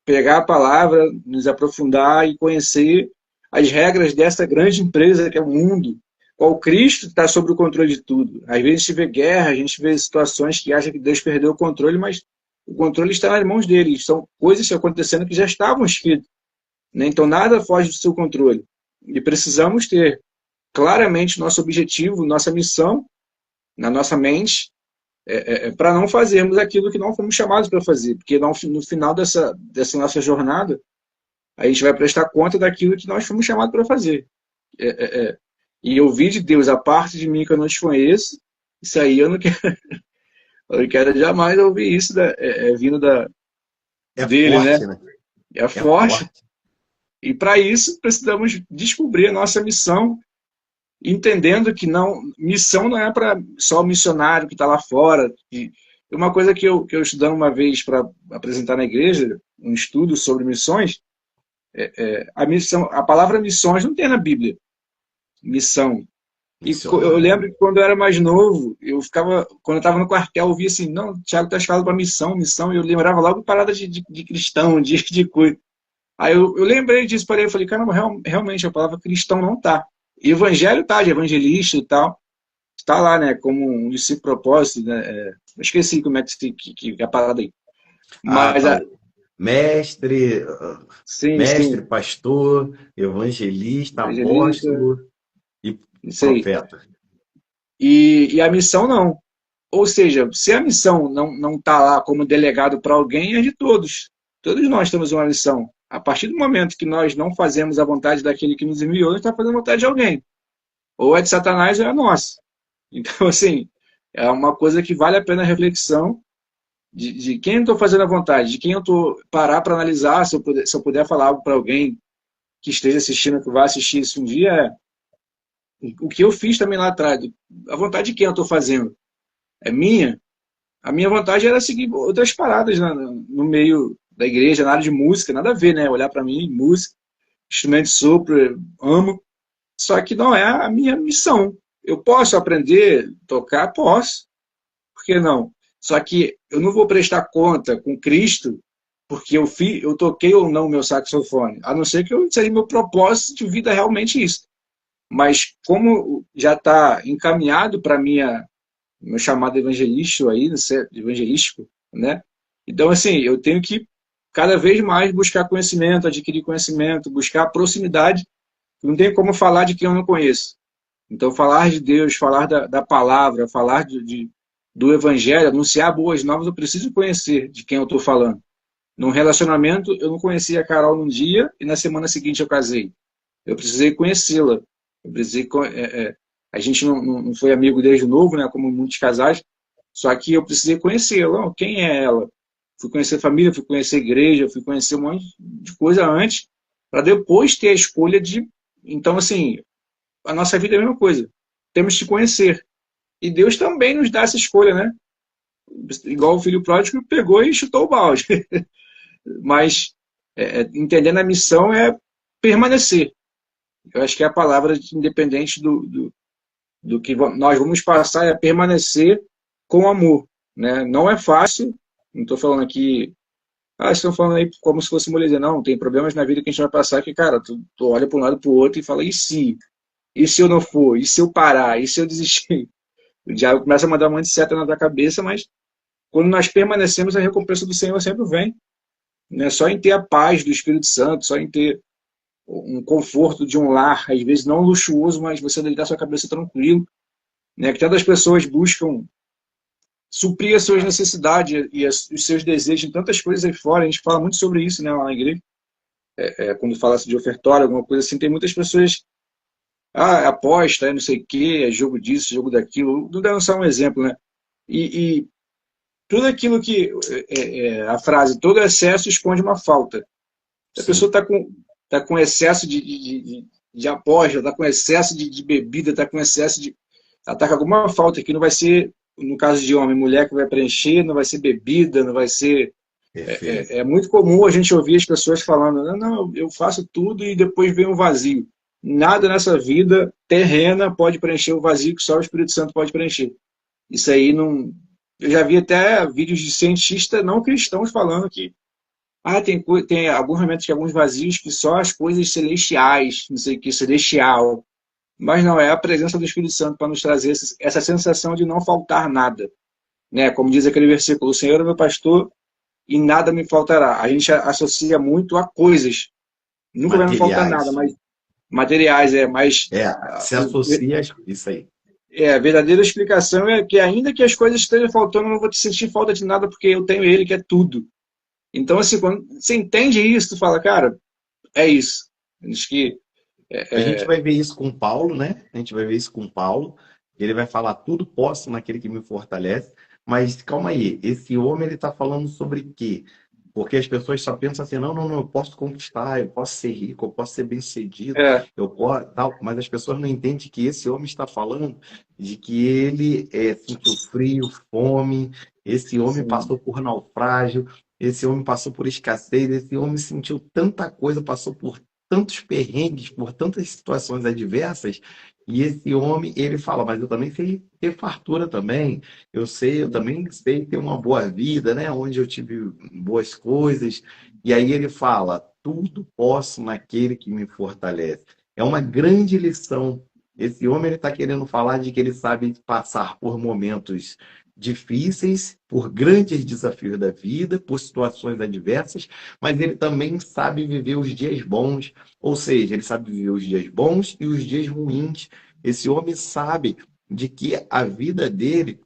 pegar a palavra, nos aprofundar e conhecer as regras dessa grande empresa que é o mundo, qual Cristo está sob o controle de tudo. Às vezes a gente vê guerra, a gente vê situações que acha que Deus perdeu o controle, mas o controle está nas mãos dele. São coisas acontecendo que já estavam escritas, né? Então nada foge do seu controle. E precisamos ter claramente nosso objetivo, nossa missão na nossa mente, para não fazermos aquilo que não fomos chamados para fazer, porque no final dessa nossa jornada, a gente vai prestar conta daquilo que nós fomos chamados para fazer. E ouvir de Deus a parte de mim que eu não te conheço, isso aí eu não quero jamais ouvir isso vindo É dele, né? forte, né? É É forte. forte. E para isso precisamos descobrir a nossa missão, entendendo que missão não é para só o missionário que está lá fora. E uma coisa que eu estudando uma vez para apresentar na igreja, um estudo sobre missões, a palavra missões não tem na Bíblia, missão. E eu Missionário. lembro que quando eu era mais novo, quando eu estava no quartel, eu via assim, não, o Thiago está escalado para missão, missão, e eu lembrava logo parada de cristão, de coisa. Aí eu lembrei disso, parei, eu falei, caramba, realmente a palavra cristão não tá. E evangelho tá, de evangelista e tal, está lá, né, como um discípulo propósito, né, eu esqueci como é que é a parada aí. Ah, Mas, tá. Mestre, sim, mestre, sim, pastor, evangelista, evangelista, apóstolo e isso aí. profeta. E a missão não. Ou seja, se a missão não está lá como delegado para alguém, é de todos. Todos nós temos uma missão. A partir do momento que nós não fazemos a vontade daquele que nos enviou, nós estamos fazendo a vontade de alguém. Ou é de Satanás ou é nossa. Então, assim, é uma coisa que vale a pena a reflexão de quem eu estou fazendo a vontade, de quem eu estou parar para analisar, se eu puder falar algo para alguém que esteja assistindo, que vai assistir isso um dia, o que eu fiz também lá atrás, a vontade de quem eu estou fazendo. É minha? A minha vontade era seguir outras paradas no meio da igreja, na área de música, nada a ver, né? Olhar para mim, música, instrumento de sopro, amo. Só que não é a minha missão. Eu posso aprender a tocar? Posso. Por que não? Só que eu não vou prestar conta com Cristo porque eu toquei ou não meu saxofone. A não ser que seja meu propósito de vida realmente isso. Mas como já está encaminhado para meu chamado evangelístico aí, evangelístico, né? Então, assim, eu tenho que cada vez mais buscar conhecimento, adquirir conhecimento, buscar proximidade. Não tem como falar de quem eu não conheço. Então, falar de Deus, falar da palavra, falar do evangelho, anunciar boas novas, eu preciso conhecer de quem eu estou falando. Num relacionamento, eu não conhecia a Carol num dia e na semana seguinte eu casei. Eu precisei conhecê-la. Eu precisei, a gente não foi amigo desde novo, né, como muitos casais, só que eu precisei conhecê-la. Quem é ela? Fui conhecer a família, fui conhecer a igreja, fui conhecer um monte de coisa antes, para depois ter a escolha de. Então, assim, a nossa vida é a mesma coisa. Temos que conhecer. E Deus também nos dá essa escolha, né? Igual o filho pródigo pegou e chutou o balde. Mas entendendo a missão é permanecer. Eu acho que é a palavra independente do que nós vamos passar é permanecer com amor. Né? Não é fácil, não estou falando aqui. Estão falando aí como se fosse moleza. Não, tem problemas na vida que a gente vai passar que, cara, tu olha para um lado para o outro e fala, e se? E se eu não for? E se eu parar? E se eu desistir? O diabo começa a mandar um monte de seta na tua cabeça, mas quando nós permanecemos, a recompensa do Senhor sempre vem. Né? Só em ter a paz do Espírito Santo, só em ter um conforto de um lar, às vezes não luxuoso, mas você deitar sua cabeça tranquilo. Né? Que tantas pessoas buscam suprir as suas necessidades e os seus desejos em tantas coisas aí fora. A gente fala muito sobre isso, né, lá na igreja. Quando fala de ofertório, alguma coisa assim, tem muitas pessoas Ah, aposta, é não sei o quê, é jogo disso, jogo daquilo. Não dando só um exemplo, né? E tudo aquilo que a frase todo excesso esconde uma falta. Se a pessoa Sim, tá com excesso de aposta, está com excesso de bebida, está com excesso de. Ela está com alguma falta que não vai ser, no caso de homem, mulher que vai preencher, não vai ser bebida, não vai ser. perfeito. É muito comum a gente ouvir as pessoas falando: não, não, eu faço tudo e depois vem um vazio. Nada nessa vida terrena pode preencher o vazio que só o Espírito Santo pode preencher. Isso aí não. Eu já vi até vídeos de cientistas não cristãos falando que tem alguns momentos que alguns vazios que só as coisas celestiais, não sei o que, celestial. Mas não é a presença do Espírito Santo para nos trazer essa sensação de não faltar nada. Né? Como diz aquele versículo: o Senhor é meu pastor e nada me faltará. A gente associa muito a coisas. Nunca vai me faltar nada, Materiais. mas materiais mais. É, se associa a isso aí. A verdadeira explicação é que ainda que as coisas estejam faltando, eu não vou te sentir falta de nada porque eu tenho Ele que é tudo. Então, assim, quando você entende isso, tu fala, cara, é isso. Acho que A gente vai ver isso com Paulo, né? A gente vai ver isso com Paulo. Ele vai falar tudo posso naquele que me fortalece. Mas calma aí, esse homem ele está falando sobre quê? Porque as pessoas só pensam assim, não, não, não, eu posso conquistar, eu posso ser rico, eu posso ser bem-sucedido, é, eu posso, tal. Mas as pessoas não entendem que esse homem está falando de que ele sentiu frio, fome, esse homem sim, passou por naufrágio, esse homem passou por escassez, esse homem sentiu tanta coisa, passou por tantos perrengues, por tantas situações adversas, e esse homem, ele fala, mas eu também sei ter fartura também, eu também sei ter uma boa vida, né? Onde eu tive boas coisas. E aí ele fala, tudo posso naquele que me fortalece. É uma grande lição. Esse homem ele está querendo falar de que ele sabe passar por momentos difíceis, por grandes desafios da vida, por situações adversas, mas ele também sabe viver os dias bons, ou seja, ele sabe viver os dias bons e os dias ruins. Esse homem sabe de que a vida dele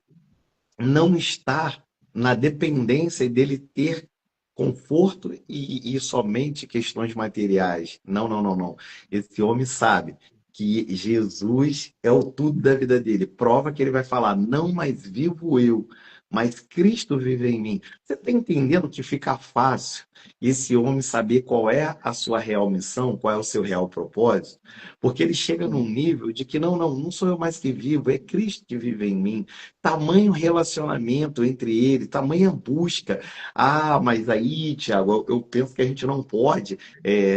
não está na dependência dele ter conforto e somente questões materiais. Não, não, não, não. Esse homem sabe que Jesus é o tudo da vida dele. Prova que ele vai falar: não mais vivo eu, mas Cristo vive em mim. Você está entendendo que fica fácil esse homem saber qual é a sua real missão, qual é o seu real propósito? Porque ele chega num nível de que não, não, não sou eu mais que vivo, é Cristo que vive em mim. Tamanho relacionamento entre ele, tamanha busca. Ah, mas aí, Tiago, eu penso que a gente não pode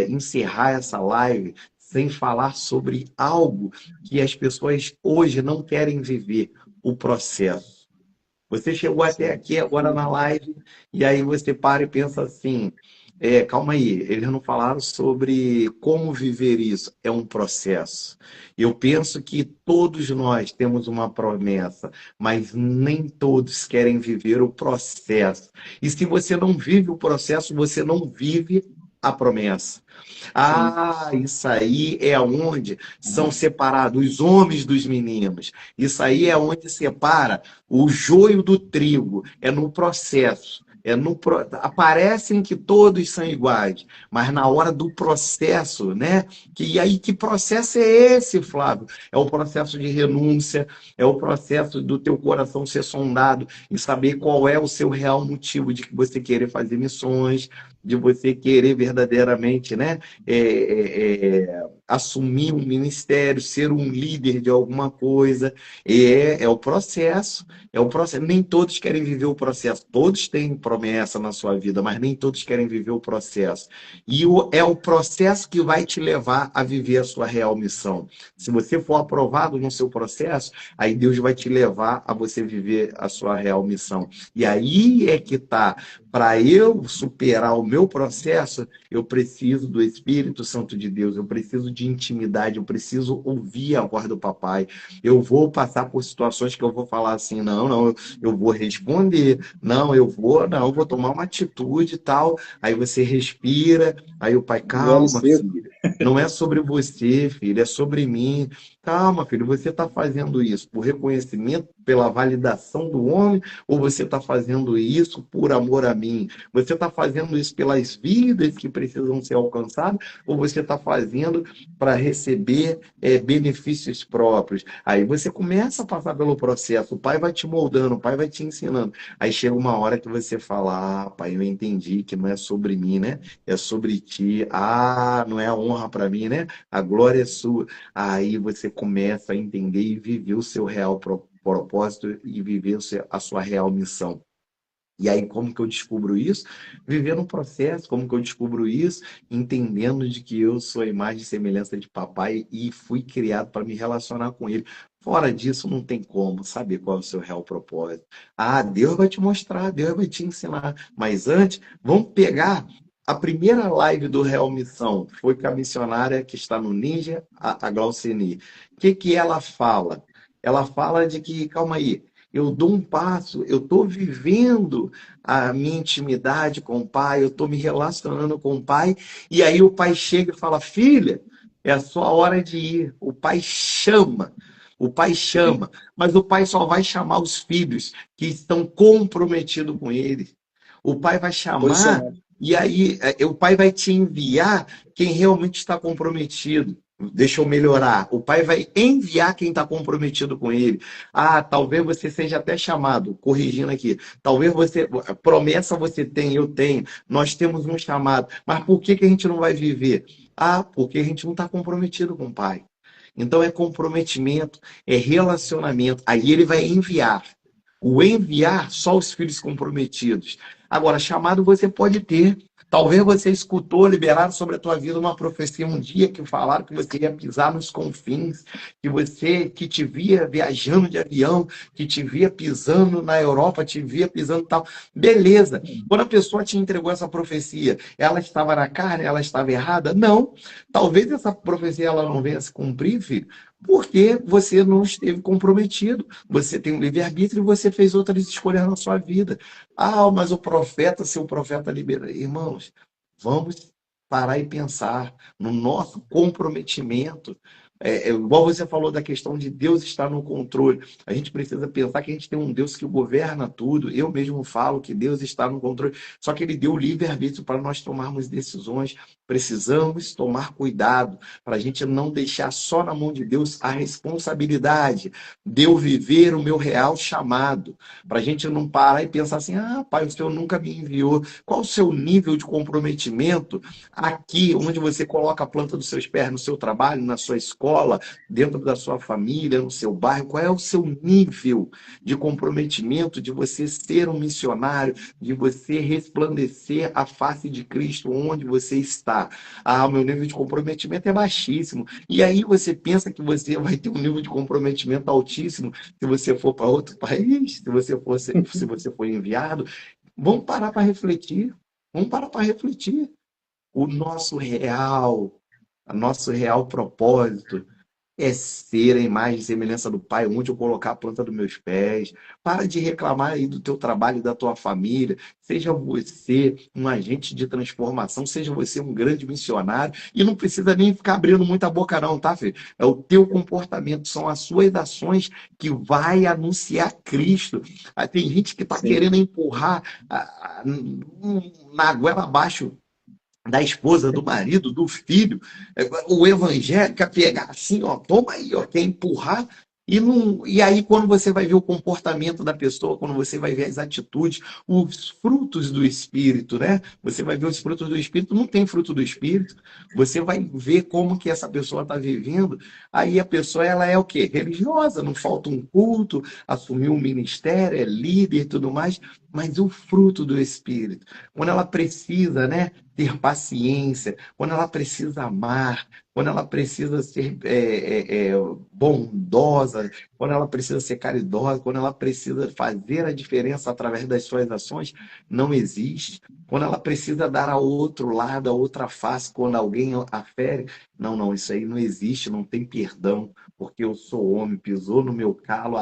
encerrar essa live sem falar sobre algo que as pessoas hoje não querem viver, o processo. Você chegou até sim, aqui agora na live e aí você para e pensa assim, calma aí, eles não falaram sobre como viver isso. É um processo. Eu penso que todos nós temos uma promessa, mas nem todos querem viver o processo. E se você não vive o processo, você não vive a promessa. sim, Ah, isso aí é onde são separados os homens dos meninos. Isso aí é onde separa o joio do trigo. É no processo. Aparecem que todos são iguais, mas na hora do processo, né? E aí, que processo é esse, Flávio? É o processo de renúncia, é o processo do teu coração ser sondado e saber qual é o seu real motivo de que você querer fazer missões, de você querer verdadeiramente, né? Assumir um ministério, ser um líder de alguma coisa. É o processo. É o processo. Nem todos querem viver o processo. Todos têm promessa na sua vida, mas nem todos querem viver o processo. E é o processo que vai te levar a viver a sua real missão. Se você for aprovado no seu processo, aí Deus vai te levar a você viver a sua real missão. E aí é que está. Para eu superar o meu processo, eu preciso do Espírito Santo de Deus, eu preciso de intimidade, eu preciso ouvir a voz do papai. Eu vou passar por situações que eu vou falar assim, não, não, eu vou responder, não, eu vou tomar uma atitude e tal. Aí você respira, aí o pai, velho calma, seco. filho. Não é sobre você, filho, é sobre mim. Calma, filho, você está fazendo isso por reconhecimento, pela validação do homem, ou você está fazendo isso por amor a mim? Você está fazendo isso pelas vidas que precisam ser alcançadas, ou você está fazendo para receber benefícios próprios? Aí você começa a passar pelo processo, o pai vai te moldando, o pai vai te ensinando. Aí chega uma hora que você fala: ah, pai, eu entendi que não é sobre mim, né? É sobre ti. Ah, não é a honra para mim, né? A glória é sua. Aí você começa a entender e viver o seu real propósito e viver a sua real missão. E aí, como que eu descubro isso? Vivendo um processo, como que eu descubro isso? Entendendo de que eu sou a imagem e semelhança de papai e fui criado para me relacionar com ele. Fora disso, não tem como saber qual é o seu real propósito. Ah, Deus vai te mostrar, Deus vai te ensinar. Mas antes, vamos pegar a primeira live do Real Missão. Foi com a missionária que está no Ninja, a Glauceni. O que que ela fala? Ela fala de que, calma aí, eu dou um passo, eu estou vivendo a minha intimidade com o pai, eu estou me relacionando com o pai, e aí o pai chega e fala: filha, é a sua hora de ir. O pai Sim. chama, mas o pai só vai chamar os filhos que estão comprometidos com ele. O pai vai chamar, Posicionado. e aí o pai vai te enviar quem realmente está comprometido. Deixa eu melhorar. O pai vai enviar quem está comprometido com ele. Ah, talvez você seja até chamado, corrigindo aqui. Talvez você, promessa você tem, eu tenho. Nós temos um chamado. Mas por que que a gente não vai viver? Ah, porque a gente não está comprometido com o pai. Então é comprometimento, é relacionamento. Aí ele vai enviar. O enviar só os filhos comprometidos. Agora, chamado você pode ter. Talvez você escutou, liberaram sobre a tua vida uma profecia um dia que falaram que você ia pisar nos confins, que te via viajando de avião, que te via pisando na Europa, te via pisando tal. Beleza. Quando a pessoa te entregou essa profecia, ela estava na carne, ela estava errada? Não. Talvez essa profecia ela não venha se cumprir, filho, porque você não esteve comprometido. Você tem um livre-arbítrio e você fez outras escolhas na sua vida. Ah, mas o profeta, seu profeta libera. Irmãos, vamos parar e pensar no nosso comprometimento. Igual você falou da questão de Deus estar no controle. A gente precisa pensar que a gente tem um Deus que governa tudo. Eu mesmo falo que Deus está no controle. Só que Ele deu o livre-arbítrio para nós tomarmos decisões. Precisamos tomar cuidado para a gente não deixar só na mão de Deus a responsabilidade de eu viver o meu real chamado. Para a gente não parar e pensar assim: ah, pai, o Senhor nunca me enviou. Qual o seu nível de comprometimento aqui, onde você coloca a planta dos seus pés no seu trabalho, na sua escola, dentro da sua família, no seu bairro? Qual é o seu nível de comprometimento de você ser um missionário, de você resplandecer a face de Cristo onde você está? Ah, o meu nível de comprometimento é baixíssimo. E aí você pensa que você vai ter um nível de comprometimento altíssimo se você for para outro país, se você for enviado. Vamos parar para refletir. Vamos parar para refletir. O nosso real propósito é ser a imagem e semelhança do Pai, onde eu colocar a planta dos meus pés. Para de reclamar aí do teu trabalho e da tua família. Seja você um agente de transformação, seja você um grande missionário. E não precisa nem ficar abrindo muita boca não, tá, filho? É o teu comportamento, são as suas ações que vai anunciar Cristo. Ah, tem gente que está Sim. querendo empurrar na goela abaixo da esposa, do marido, do filho, o evangélico quer pegar assim, ó, toma aí, ó, quer empurrar. E aí, quando você vai ver o comportamento da pessoa, quando você vai ver as atitudes, os frutos do Espírito, né? Você vai ver os frutos do Espírito, não tem fruto do Espírito. Você vai ver como que essa pessoa está vivendo. Aí a pessoa, ela é o quê? Religiosa, não falta um culto, assumiu um ministério, é líder e tudo mais, mas o fruto do Espírito, quando ela precisa, né? Ter paciência, quando ela precisa amar, quando ela precisa ser bondosa, quando ela precisa ser caridosa, quando ela precisa fazer a diferença através das suas ações, não existe. quando ela precisa dar ao outro lado, a outra face, quando alguém a fere. Não, não, isso aí não existe, não tem perdão, porque eu sou homem, pisou no meu calo,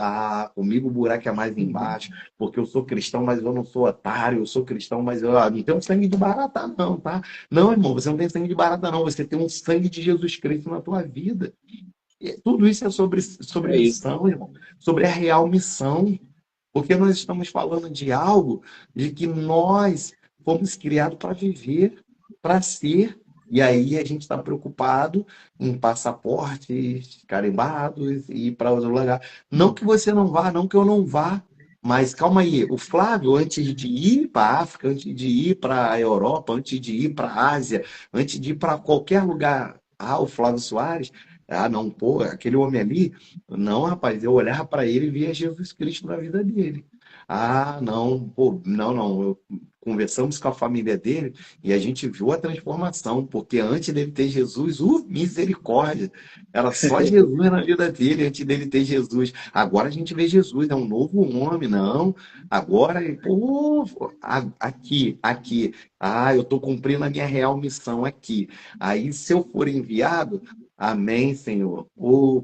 comigo o buraco é mais embaixo, porque eu sou cristão, mas eu não sou otário, eu sou cristão, mas eu não tenho sangue de barata, não, tá? Não, irmão, você não tem sangue de barata, não, você tem um sangue de Jesus Cristo na tua vida. E tudo isso é sobre É isso. missão, irmão, sobre a real missão. Porque nós estamos falando de algo de que nós fomos criados para viver, para ser. E aí a gente está preocupado em passaportes carimbados e ir para outro lugar. Não que você não vá, não que eu não vá. Mas calma aí, o Flávio, antes de ir para a África, antes de ir para a Europa, antes de ir para a Ásia, antes de ir para qualquer lugar, o Flávio Soares, não, pô, aquele homem ali, não, rapaz, eu olhava para ele e via Jesus Cristo na vida dele. Não, pô, não, não. Conversamos com a família dele e a gente viu a transformação, porque antes dele ter Jesus, misericórdia, era só Jesus na vida dele, antes dele ter Jesus. Agora a gente vê Jesus, é um novo homem, não. Agora, pô, aqui. Eu estou cumprindo a minha real missão aqui. Aí, se eu for enviado, amém, Senhor.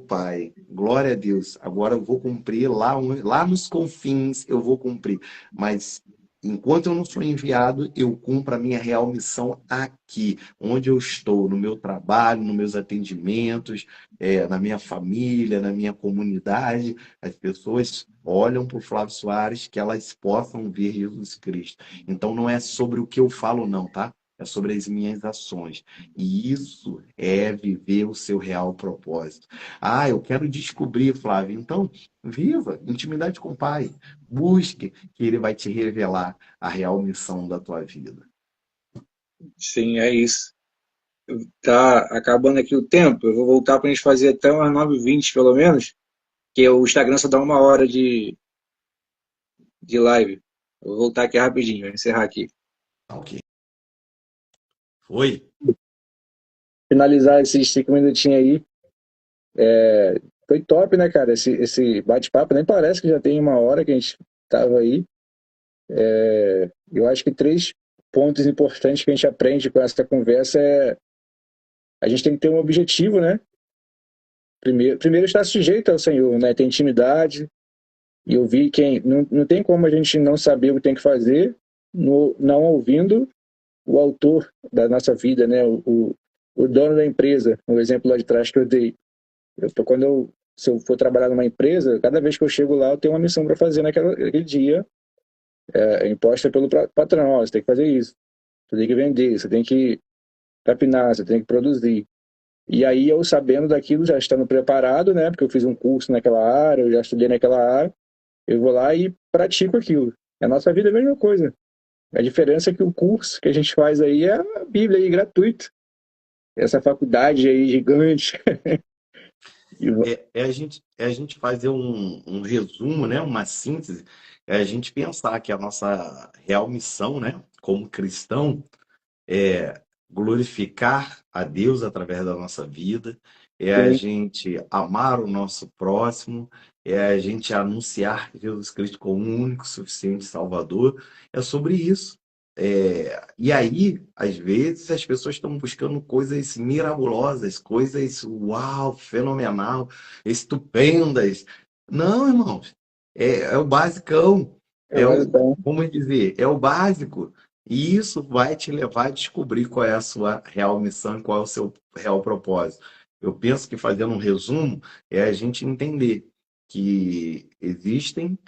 Pai, glória a Deus. Agora eu vou cumprir lá nos confins, eu vou cumprir. Mas enquanto eu não sou enviado, eu cumpro a minha real missão aqui, onde eu estou, no meu trabalho, nos meus atendimentos, na minha família, na minha comunidade. As pessoas olham para o Flávio Soares que elas possam ver Jesus Cristo. Então não é sobre o que eu falo, não, tá? É sobre as minhas ações. E isso é viver o seu real propósito. Eu quero descobrir, Flávio. Então, viva intimidade com o Pai. Busque, que Ele vai te revelar a real missão da tua vida. Sim, é isso. Tá acabando aqui o tempo. Eu vou voltar para a gente fazer até umas 9h20, pelo menos, que o Instagram só dá 1 hora de live. Eu vou voltar aqui rapidinho, vou encerrar aqui. Ok. Foi? Finalizar esses 5 minutinhos aí. Foi top, né, cara? Esse bate-papo nem parece que já tem 1 hora que a gente tava aí. Eu acho que 3 pontos importantes que a gente aprende com essa conversa é a gente tem que ter um objetivo, né? Primeiro estar sujeito ao Senhor, né? Ter intimidade e ouvir quem. Não tem como a gente não saber o que tem que fazer não ouvindo o autor da nossa vida, né? O dono da empresa, o exemplo lá de trás que eu dei. Se eu for trabalhar numa empresa, cada vez que eu chego lá, eu tenho uma missão para fazer naquele dia, imposta pelo patrão. Ó, você tem que fazer isso, você tem que vender, você tem que capinar, você tem que produzir. E aí eu sabendo daquilo, já estando preparado, né? Porque eu fiz um curso naquela área, eu já estudei naquela área, eu vou lá e pratico aquilo. A nossa vida é a mesma coisa. A diferença é que o curso que a gente faz aí é a Bíblia aí, gratuito. Essa faculdade aí gigante. É a gente fazer um resumo, né? Uma síntese, é a gente pensar que a nossa real missão, né? Como cristão, é glorificar a Deus através da nossa vida, é a Sim, gente amar o nosso próximo, é a gente anunciar Jesus Cristo como o único, suficiente Salvador. É sobre isso. E aí, às vezes, as pessoas estão buscando coisas mirabolosas, coisas uau, fenomenal, estupendas. Não, irmãos, é o basicão, é basicão. como dizer, é o básico. E isso vai te levar a descobrir qual é a sua real missão e qual é o seu real propósito. Eu penso que fazendo um resumo é a gente entender que existem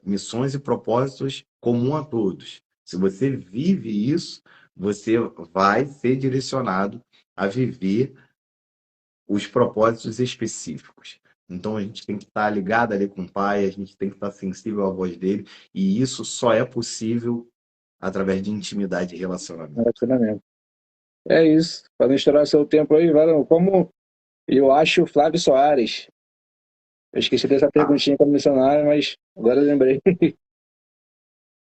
missões e propósitos comuns a todos. Se você vive isso, você vai ser direcionado a viver os propósitos específicos. Então a gente tem que estar ligado ali com o Pai, a gente tem que estar sensível à voz dele, e isso só é possível através de intimidade e relacionamento. Relacionamento. É isso. Para não estourar seu tempo aí, Varão, como eu acho o Flávio Soares. Eu esqueci dessa Ah, perguntinha como missionário, mas agora eu lembrei.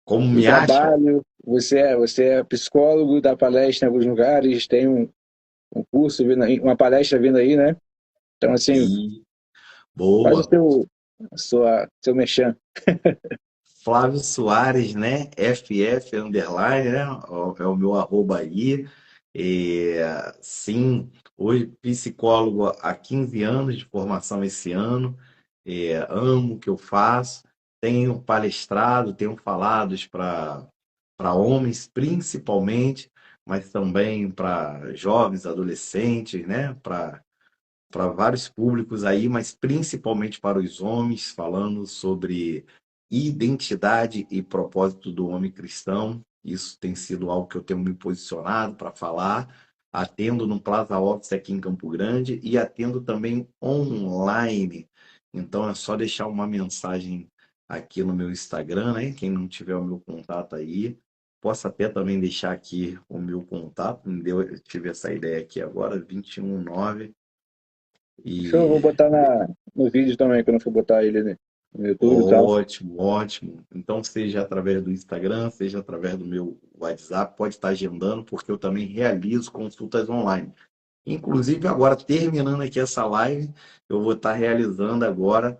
como O me acha? trabalho, você é psicólogo, dá palestra em alguns lugares, tem um curso, uma palestra vindo aí, né? Então, assim, E faz o boa. seu merchan. Flávio Soares, né? FF underline, né? É o meu arroba aí. Sim, hoje psicólogo há 15 anos de formação esse ano. Amo o que eu faço. Tenho palestrado, tenho falado para homens principalmente, mas também para jovens, adolescentes, né? Para vários públicos aí, mas principalmente para os homens, falando sobre identidade e propósito do homem cristão. Isso tem sido algo que eu tenho me posicionado para falar. Atendo no Plaza Office aqui em Campo Grande e atendo também online. Então é só deixar uma mensagem aqui no meu Instagram, né? Quem não tiver o meu contato aí, posso até também deixar aqui o meu contato. Eu tive essa ideia aqui agora, 219 Show, eu vou e botar no vídeo também, quando eu for botar ele no YouTube e tal. ótimo, ótimo. Então, seja através do Instagram, seja através do meu WhatsApp, pode estar agendando, porque eu também realizo consultas online. Inclusive, agora, terminando aqui essa live, eu vou estar realizando agora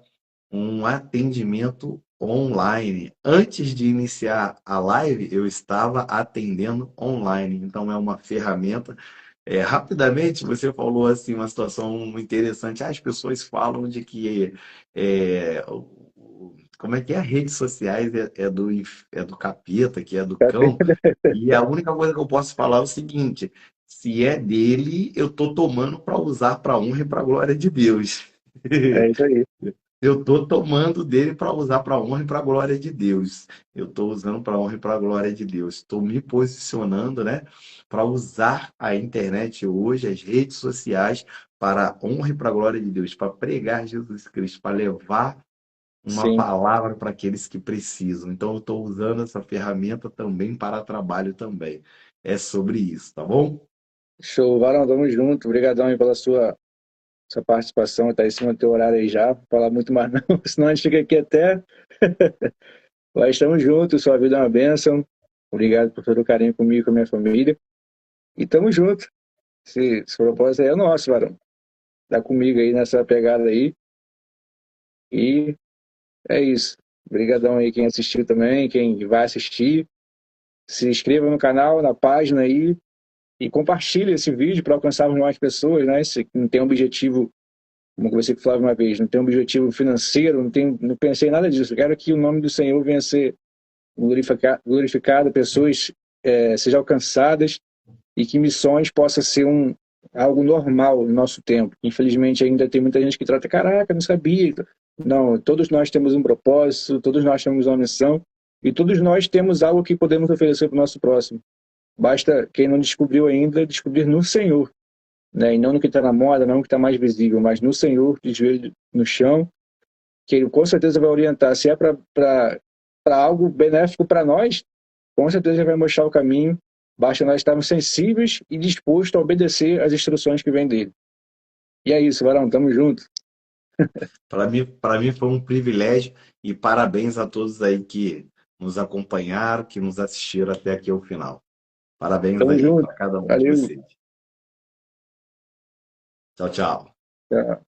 um atendimento online. Antes de iniciar a live, eu estava atendendo online. Então, é uma ferramenta. Rapidamente, você falou assim uma situação interessante. As pessoas falam de que como é que é? Redes sociais é do capeta, que é do cão. E a única coisa que eu posso falar é o seguinte: se é dele, eu estou tomando para usar para honra e para glória de Deus. É isso aí. Eu estou tomando dele para usar para a honra e para a glória de Deus. Eu estou usando para a honra e para a glória de Deus. Estou me posicionando, né, para usar a internet hoje, as redes sociais, para a honra e para a glória de Deus, para pregar Jesus Cristo, para levar uma Sim. palavra para aqueles que precisam. Então, eu estou usando essa ferramenta também para trabalho também. É sobre isso, tá bom? Show, Varão, tamo junto. Obrigadão aí pela sua participação. Tá em cima do teu horário aí já. Vou falar muito mais não, senão a gente fica aqui até. Mas estamos juntos, sua vida é uma bênção. Obrigado por todo o carinho comigo e com a minha família. E tamo junto. Esse propósito aí é nosso, Varão. Tá comigo aí nessa pegada aí. E é isso. Obrigadão aí quem assistiu também, quem vai assistir. Se inscreva no canal, na página aí e compartilhe esse vídeo para alcançarmos mais pessoas, né? Se não tem um objetivo, como eu conversei com o Flávio uma vez, não tem um objetivo financeiro, não pensei em nada disso. Eu quero que o nome do Senhor venha a ser glorificado, pessoas sejam alcançadas e que missões possa ser algo normal no nosso tempo. Infelizmente ainda tem muita gente que trata, caraca, não sabia. Não, todos nós temos um propósito, todos nós temos uma missão e todos nós temos algo que podemos oferecer para o nosso próximo. Basta quem não descobriu ainda descobrir no Senhor, né? E não no que está na moda, não no que está mais visível, mas no Senhor, de joelho no chão, que Ele com certeza vai orientar. Se é para algo benéfico para nós, com certeza Ele vai mostrar o caminho. Basta nós estarmos sensíveis e dispostos a obedecer às instruções que vêm dele. E é isso, Varão, tamo junto. Para mim foi um privilégio e parabéns a todos aí que nos acompanharam, que nos assistiram até aqui ao final. Parabéns Tamo aí junto. para cada um de Valeu. vocês. Tchau, tchau. Tchau.